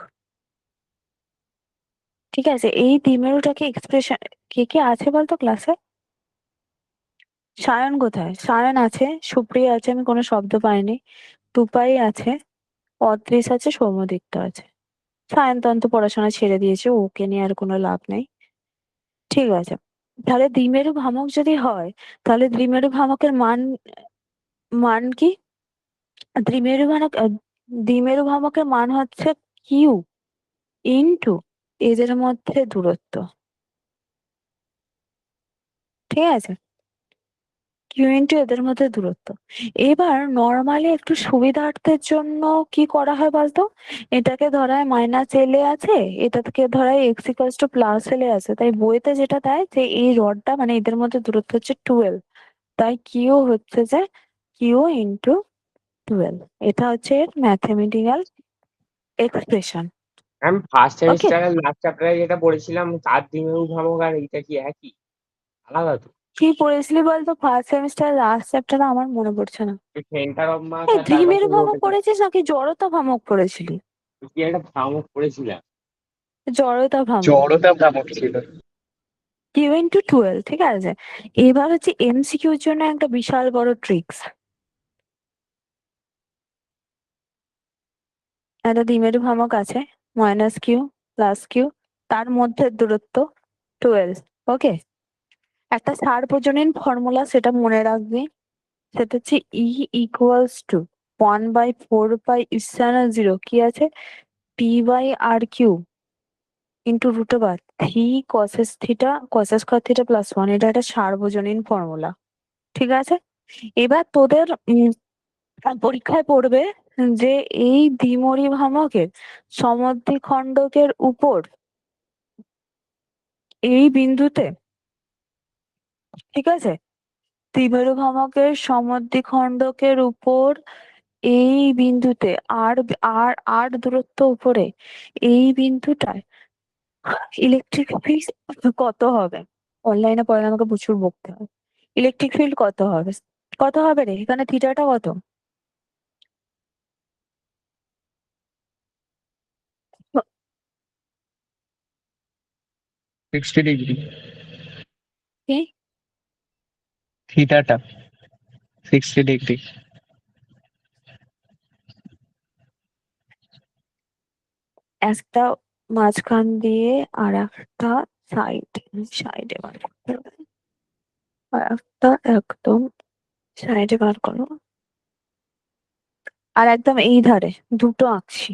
ঠিক আছে? এই দ্বিমেরুটাকে এক্সপ্রেশন, কে কে আছে বলতো ক্লাসে? সায়ন কোথায়? সায়ন আছে, সুপ্রিয়া আছে, আমি কোনো শব্দ পাইনি। টুপাই আছে, অদৃশ আছে, সৌম্যদীপ্ত আছে। সায়ন্তন তো পড়াশোনা ছেড়ে দিয়েছে, ওকে নিয়ে আর কোনো লাভ নেই, ঠিক আছে? তাহলে দ্বিমেরু ভ্রামক যদি হয়, তাহলে দ্বিমেরু ভ্রামকের মান, মান কি? দ্বিমেরু ভ্রামক, দ্বিমেরু ভ্রামকের মান হচ্ছে কিউ ইন্টু এদের মধ্যে দূরত্ব, ঠিক আছে? কিউ ইন্টু এদের মধ্যে দূরত্ব। এবার নর্মালি একটু সুবিধার্থের জন্য কি করা হয় বলতো? এটাকে ধরায় মাইনাস এল এ আছে, এটাকে ধরায় x equals to plus L এ আছে, তাই বইতে যেটা দেয় যে এই রডটা মানে এদের মধ্যে দূরত্ব হচ্ছে 12, তাই কিউ হচ্ছে যে কিউ ইন্টু 12। এটা হচ্ছে এর ম্যাথমেটিক্যাল এক্সপ্রেশন। আমি ফার্স্ট ওকে, সেমিস্টারের লাস্ট চ্যাপ্টারে যেটা পড়েছিলাম তার দ্বিমেরু ভ্রামক আর এইটা কি একই? আলাদা তো? কি পড়েছিলি বলতো ফার্স্ট সেমিস্টার লাস্ট চ্যাপ্টার? আমার মনে পড়ছে না। সেন্টার অফ মাস এই আর তার পাশে দ্বিমেরু ভ্রামক রোটেশন। পড়েছিস নাকি জড়তা ভ্রামক পড়েছিলি? কি একটা ভ্রামক পড়েছিলাম। জড়তা ভ্রামক, জড়তা ভ্রামক ছিল। কিউ ইন্টু 12, ঠিক আছে? এবার হচ্ছে এমসিকিউর জন্য একটা বিশাল বড় ট্রিক্স। একটা দ্বিমেরু ভ্রামক আছে, মাইনাস কিউ প্লাস কিউ, তার মধ্যে দূরত্ব 12, ওকে? একটা সার্বজনীন ফর্মুলা, সেটা মনে রাখবি। সেটা হচ্ছে E equals to 1/4 pi epsilon 0 কি আছে? P by R Q into root over 3 cos theta cos² theta plus 1। এটা একটা সার্বজনীন ফর্মুলা, ঠিক আছে? এবার তোদের পরীক্ষায় পড়বে যে এই দ্বিমেরু ভ্রামকের সমদ্বিখণ্ডকের উপর এই বিন্দুতে, ঠিক আছে? দ্বিমেরু ভ্রামকের সমদ্বিখণ্ডকের উপর এই বিন্দুতে আর আর আর দূরত্ব উপরে এই বিন্দুটায় ইলেকট্রিক ফিল্ড কত হবে? অনলাইনে পড়লে আমাকে প্রচুর বকতে হয়। ইলেকট্রিক ফিল্ড কত হবে? কত হবে রে? এখানে থিটাটা কত? 60 ডিগ্রি। কি? থিটাটা 60 ডিগ্রি। একটা মাঝখান দিয়ে আর একটা সাইডে বার করতে হবে। আর একটা একদম সাইডে বার করো, আর একদম এই ধারে দুটো আঁকছি।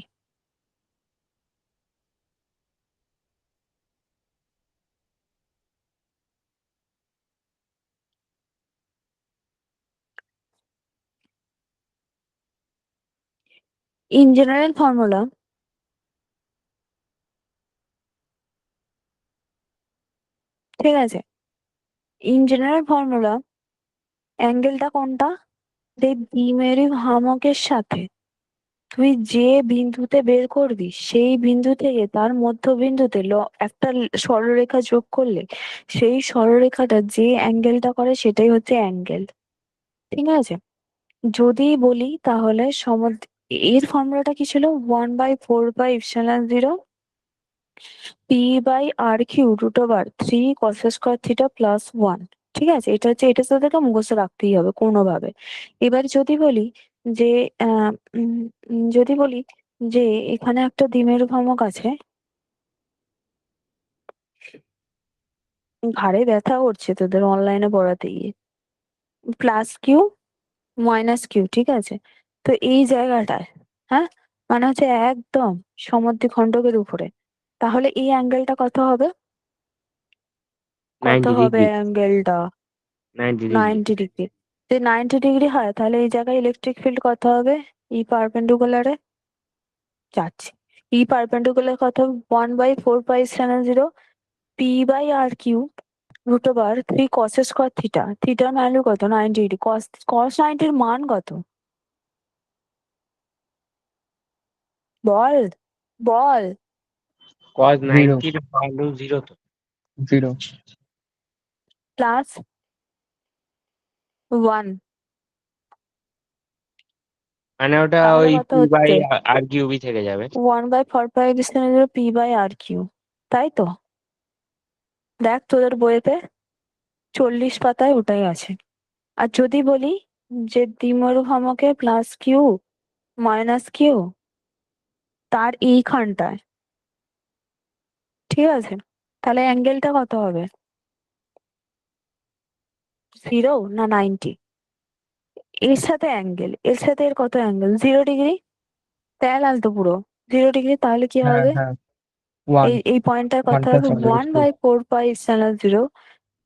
ইন জেনারেল ফর্মুলা, ঠিক আছে, ইন জেনারেল ফর্মুলা অ্যাঙ্গেলটা কোনটা, যে দ্বিমেরু ভ্রামকের সাথে তুই যে বিন্দুতে বের করবি সেই বিন্দু থেকে তার মধ্যবিন্দুতে একটা সরলরেখা যোগ করলে সেই সরলরেখাটা যে অ্যাঙ্গেলটা করে সেটাই হচ্ছে অ্যাঙ্গেল, ঠিক আছে। যদি বলি তাহলে এর ফর্মুলাটা কি ছিল, 1/4πε0 p/r³ √3 cos² θ+1, ঠিক আছে। এটা হচ্ছে, এটা তোদেরকে মুখস্থ রাখতেই হবে কোনোভাবে। এবার যদি বলি যে যদি বলি যে এখানে একটা দ্বিমেরু ভ্রামক আছে, ঘাড়ে ব্যথা করছে তোদের অনলাইনে পড়াতে গিয়ে, +q - q, ঠিক আছে। তো এই জায়গাটায়, হ্যাঁ, মানে হচ্ছে একদম সমদ্বিখণ্ডকের উপরে, তাহলে এই অ্যাঙ্গেলটা কত হবে, কত 90 হবে ডিগ্রি, অ্যাঙ্গেলটা, 90 ডিগ্রি। 90 ডিগ্রি। যদি 90 ডিগ্রি হয় তাহলে এই জায়গায় ইলেকট্রিক ফিল্ড কত হবে, ই পারপেন্ডিকুলারে যাচ্ছে, ই পারপেন্ডিকুলার কত, 1/4πε0 p/r³√3 cos²θ, থিটার ভ্যালু কত, 90 ডিগ্রি, cos 90 এর মান কত, বল বল। cos 0 90 এর ভ্যালু 0 তো। 0 +1, মানে ওটা তাহলে ওই কত p বাই হচ্ছে, আর কিউবই থেকে যাবে। 1/4πε0 p/r³, তাই তো। দেখ তোদের বইয়েতে 40 পাতায় ওটাই আছে। আর যদি বলি যে দ্বিমেরু ভ্রামকে +q - q তার এইখানটায়, ঠিক আছে, তাহলে অ্যাঙ্গেলটা কত হবে, 0 না 90, এর সাথে অ্যাঙ্গেল, এর সাথে এর কত অ্যাঙ্গেল, 0 ডিগ্রি, প্যারালাল তো পুরো 0 ডিগ্রি, তাহলে কি হ্যাঁ হবে, হ্যাঁ 1 এই পয়েন্টটার কত 1 হবে, + 1/2 1/4πε0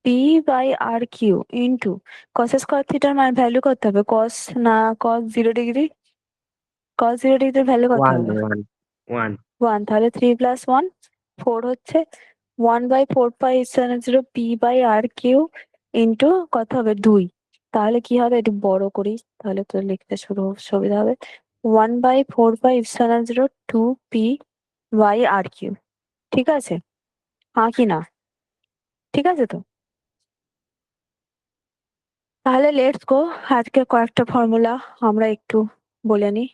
p/r³ ইন্টু cos²θর মান ভ্যালু করতে হবে, cos 0 ডিগ্রি, cos 0 ডিগ্রির ভ্যালু কত 1 হবে, 1 1 1, তাহলে 3 + 1 4 হচ্ছে, 1/4πε0 p/r³ ইন্টু কত হবে 2, তাহলে কি হবে, একটু বড় করি তাহলে তো লিখতে সুবিধা হবে, 1/4πε0 2p/r³, ঠিক আছে, হ্যাঁ কি না, ঠিক আছে তো। তাহলে লেটস গো, আজকে কয়েকটা ফর্মুলা আমরা একটু বলে নিই,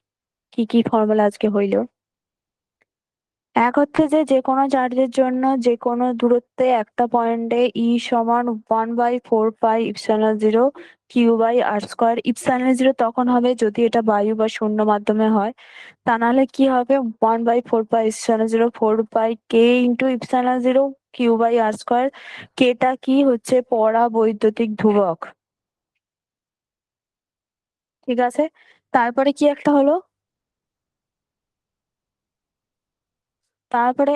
কি কি ফর্মুলা আজকে হইলো। এক হচ্ছে যে যে কোনো চার্জের জন্য যে কোনো দূরত্বে একটা পয়েন্টে ই সমান 1/4πε0 q/r², ইপসাইলন 0 তখন হবে যদি এটা বায়ু বা শূন্য মাধ্যমে হয়, তা নাহলে কি হবে, 1/4πε0 4πk ইন্টু ইপসাইলন 0 q/r², কেটা কি হচ্ছে পরাবৈদ্যুতিক ধ্রুবক, ঠিক আছে। তারপরে কি একটা হলো, তারপরে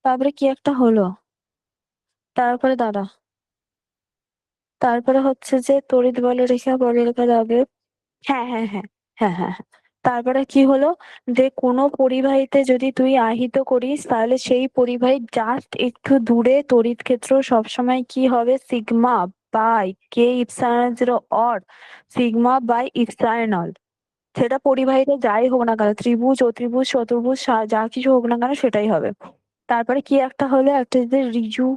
তারপরে কি একটা হলো, তারপরে দাঁড়া, তারপরে হচ্ছে যে তড়িৎ বলরেখা যাবে, হ্যাঁ হ্যাঁ হ্যাঁ হ্যাঁ হ্যাঁ হ্যাঁ। তারপরে কি হলো, যে কোনো পরিবাহীতে যদি তুই আহিত করিস তাহলে সেই পরিবাহীর জাস্ট একটু দূরে তড়িৎ ক্ষেত্র সবসময় কি হবে, σ/k ε0 অর σ/ε, সেটা পরিবাহীতে যাই হোক না কেন, ত্রিভুজ অত্রিভুজ চতুর্ভুজ যা কিছু হোক না কেন সেটাই হবে। তারপরে কি একটা হলো, একটা যদি ঋজু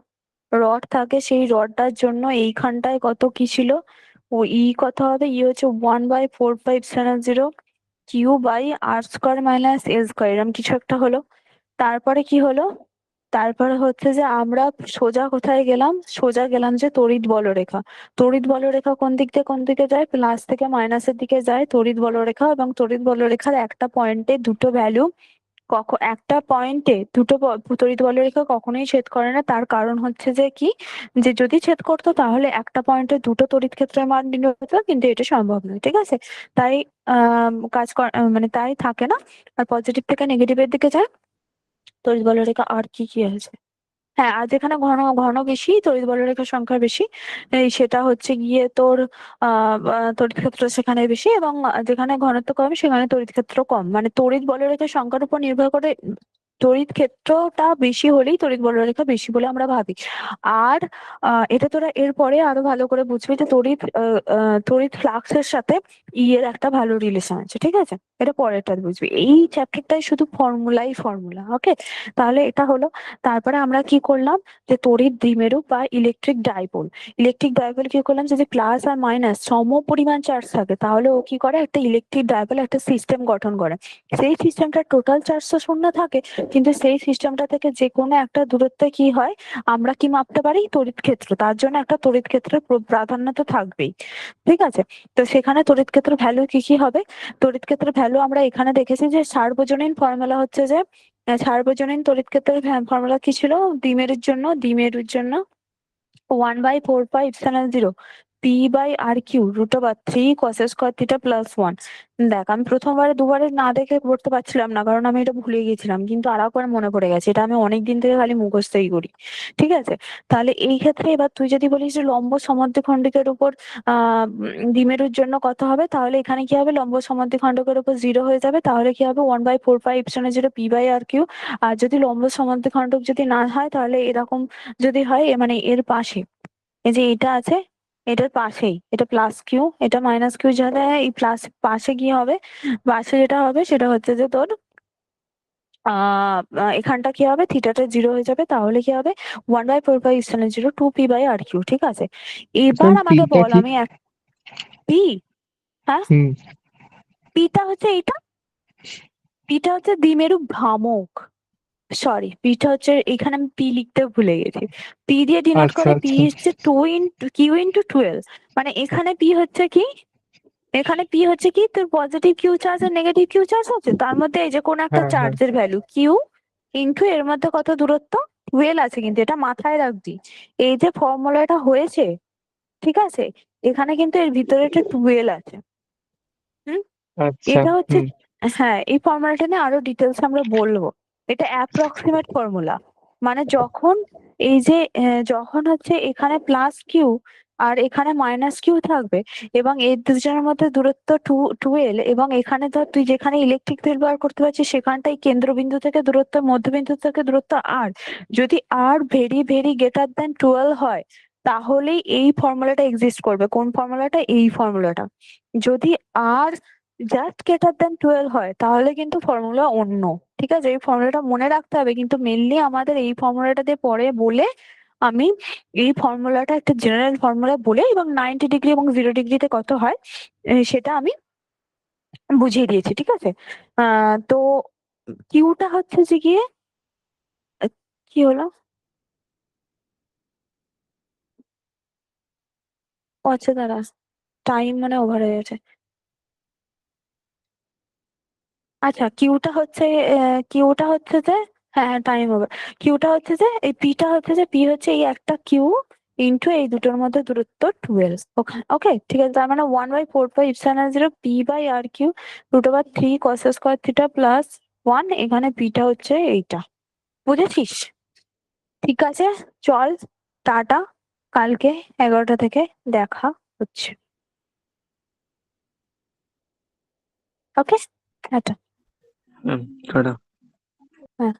রড থাকে সেই রডটার জন্য এইখানটায় কত কি ছিল, ও কত হবে, হচ্ছে 1/4πε0 q/r² - এরকম কিছু একটা হলো। তারপরে কি হলো, তারপরে হচ্ছে যে আমরা সোজা কোথায় গেলাম, সোজা গেলাম যে তড়িৎ বলরেখা, তড়িৎ বলরেখা কোন দিক থেকে কোন দিকে যায়, প্লাস থেকে মাইনাসের দিকে যায় তড়িৎ বলরেখা, এবং তড়িৎ বলরেখার একটা পয়েন্টে দুটো ভ্যালু একটা পয়েন্টে দুটো তড়িৎ বলরেখা কখনোই ছেদ করে না। তার কারণ হচ্ছে যে কি, যে যদি ছেদ করতো তাহলে একটা পয়েন্টে দুটো তড়িৎ ক্ষেত্রের মান নির্ণয় হতো, কিন্তু এটা সম্ভব নয়। ঠিক আছে, তাই মানে তাই থাকে না, আর পজিটিভ থেকে নেগেটিভের দিকে যায়। তড়িৎ বলরেখা আর কি কি আছে? হ্যাঁ, আর যেখানে ঘন ঘন বেশি, তড়িৎ বলরেখার সংখ্যা বেশি, সেটা হচ্ছে গিয়ে তোর তড়িৎ ক্ষেত্র সেখানে বেশি, এবং যেখানে ঘনত্ব কম সেখানে তড়িৎ ক্ষেত্র কম। মানে তড়িৎ বলরেখার সংখ্যার উপর নির্ভর করে তড়িৎ ক্ষেত্রটা বেশি হলেই তড়িৎ বলরেখা বেশি বলে আমরা ভাবি। আর এটা তোরা এরপরে আরো ভালো করে বুঝবি যে তড়িৎ ফ্লাক্সের সাথে এর একটা ভালো রিলেশন আছে। ঠিক আছে, এটা পরেরটা বুঝবি। এই চ্যাপ্টারটাই শুধু ফর্মুলা। ওকে, তাহলে এটা হলো। তারপরে আমরা কি করলাম, যে তড়িৎ দ্বিমেরু বা ইলেকট্রিক ডাইপোল কি করলাম, যদি প্লাস আর মাইনাস সম পরিমাণ চার্জ থাকে তাহলে ও কি করে, একটা ইলেকট্রিক ডাইপোল একটা সিস্টেম গঠন করে। সেই সিস্টেমটা টোটাল চার্জ তো শূন্য থাকে, কিন্তু সেই সিস্টেমটা থেকে যে কোনো একটা দূরত্বে কি হয়, আমরা কি মাপতে পারি, তড়িৎ ক্ষেত্র। তার জন্য একটা তড়িৎ ক্ষেত্রের প্রাধান্য তো থাকবেই। ঠিক আছে, তো সেখানে তড়িৎ ক্ষেত্রের ভ্যালু কি কি হবে? তড়িৎ ক্ষেত্রের ভ্যালু আমরা এখানে দেখেছি যে সার্বজনীন ফর্মুলা হচ্ছে যে, সার্বজনীন তড়িৎ ক্ষেত্রের ফর্মুলা কি ছিল? দ্বিমেরুর জন্য 1/4πε0 p/r³ √3 cos square theta plus 1। দেখ, আমি প্রথমবারে দুবারে না দেখে পড়তে পারছিলাম না, কারণ আমি এটা ভুলে গেছিলাম, কিন্তু আর একবার মনে পড়ে গেছে। এটা আমি অনেকদিন থেকে খালি মুখস্থই করি। ঠিক আছে, তাহলে এই ক্ষেত্রে এবার তুই যদি বলিস যে লম্ব সমদ্বিখণ্ডকের উপর দ্বিমেরুর জন্য কত হবে, তাহলে এখানে কি হবে, লম্ব সমদ্বিখণ্ডকের উপর 0 হয়ে যাবে। তাহলে কি হবে, 1/4πε0 p/r³। আর যদি লম্ব সমদ্বিখণ্ডক যদি না হয়, তাহলে এরকম যদি হয়, মানে এর পাশে, এই যে এটা আছে, এটার পাশেই, এটা প্লাস কিউ, এটা মাইনাস কিউ, যাতে এই প্লাস পাশে কি হবে, পাশে যেটা হবে সেটা হচ্ছে যে তোর এখানটা কি হবে, থিটাটা 0 হয়ে যাবে। তাহলে কি হবে, 1/4πε0 2p/r³। ঠিক আছে, এবার আমাকে পিটা বল, কি? আমি এক পি, হ্যাঁ, হুম। পিটা হচ্ছে এইটা, পিটা হচ্ছে দ্বিমেরু ভ্রামক। সরি, পিটা হচ্ছে, এখানে আমি পি লিখতে ভুলে গেছি। পি দিয়ে ডিনোট আচ্ছা করে, পি আচ্ছা। হচ্ছে Q×12। মানে এখানে পি হচ্ছে কি, এখানে পি হচ্ছে কি, তোর পজিটিভ কিউ চার্জ আর নেগেটিভ কিউ চার্জ আছে, তার মধ্যে এই যে কোনো একটা হ্যাঁ হ্যাঁ। চার্জের ভ্যালু কিউ ইনটু এর মধ্যে কত দূরত্ব, 12 আছে, কিন্তু এটা মাথায় রাখবি। এই যে ফর্মুলাটা হয়েছে, ঠিক আছে, এখানে কিন্তু এর ভিতরে একটা 12 আছে। হুম, আচ্ছা। এটা হচ্ছে, হুম। হ্যাঁ, এই ফর্মুলাটা নিয়ে আরো ডিটেলস আমরা বলবো। এটা অ্যাপ্রক্সিমেট ফর্মুলা। মানে যখন এই যে যখন হচ্ছে এখানে প্লাস কিউ আর এখানে মাইনাস কিউ থাকবে, এবং এই দুজনের মধ্যে দূরত্ব 12, এবং এখানে ধর তুই যেখানে ইলেকট্রিক ফিল্ড বার করতে পারছিস সেখানটাই কেন্দ্রবিন্দু থেকে দূরত্ব, মধ্যবিন্দু থেকে দূরত্ব আর, যদি are very very greater than 12 হয়, তাহলেই এই ফর্মুলাটা এক্সিস্ট করবে। কোন ফর্মুলাটা? এই ফর্মুলাটা। যদি আর জাস্ট গ্রেটার দেন 12 হয়, তাহলে কিন্তু ফর্মুলা অন্য। ঠিক আছে, এই ফর্মুলাটা মনে রাখতে হবে, কিন্তু মেনলি আমাদের এই ফর্মুলাটা দিয়ে পরে বলে, আমি এই ফর্মুলাটা একটা জেনারেল ফর্মুলা বলে, এবং 90 ডিগ্রি এবং 0 ডিগ্রিতে কত হয় সেটা আমি বুঝিয়ে দিয়েছি। ঠিক আছে, তো কিউটা হচ্ছে যে গিয়ে কি হলো, ও আচ্ছা দাঁড়া, টাইম মানে ওভার হয়ে গেছে। আচ্ছা, কিউটা হচ্ছে যে, হ্যাঁ হ্যাঁ, টাইম ওভার। কিউটা হচ্ছে যে, এই পিটা হচ্ছে যে, পি হচ্ছে এই একটা কিউ ইন্টু এই দুটোর মধ্যে দূরত্ব 12। ওকে, ঠিক আছে, তার মানে 1/4πε0 p/r³ √3 cos square theta plus 1। এখানে পিটা হচ্ছে এইটা, বুঝেছিস? ঠিক আছে, চল, টাটা, কালকে 11টা থেকে দেখা হচ্ছে। ওকে, টাটা। টাটা। হ্যাঁ।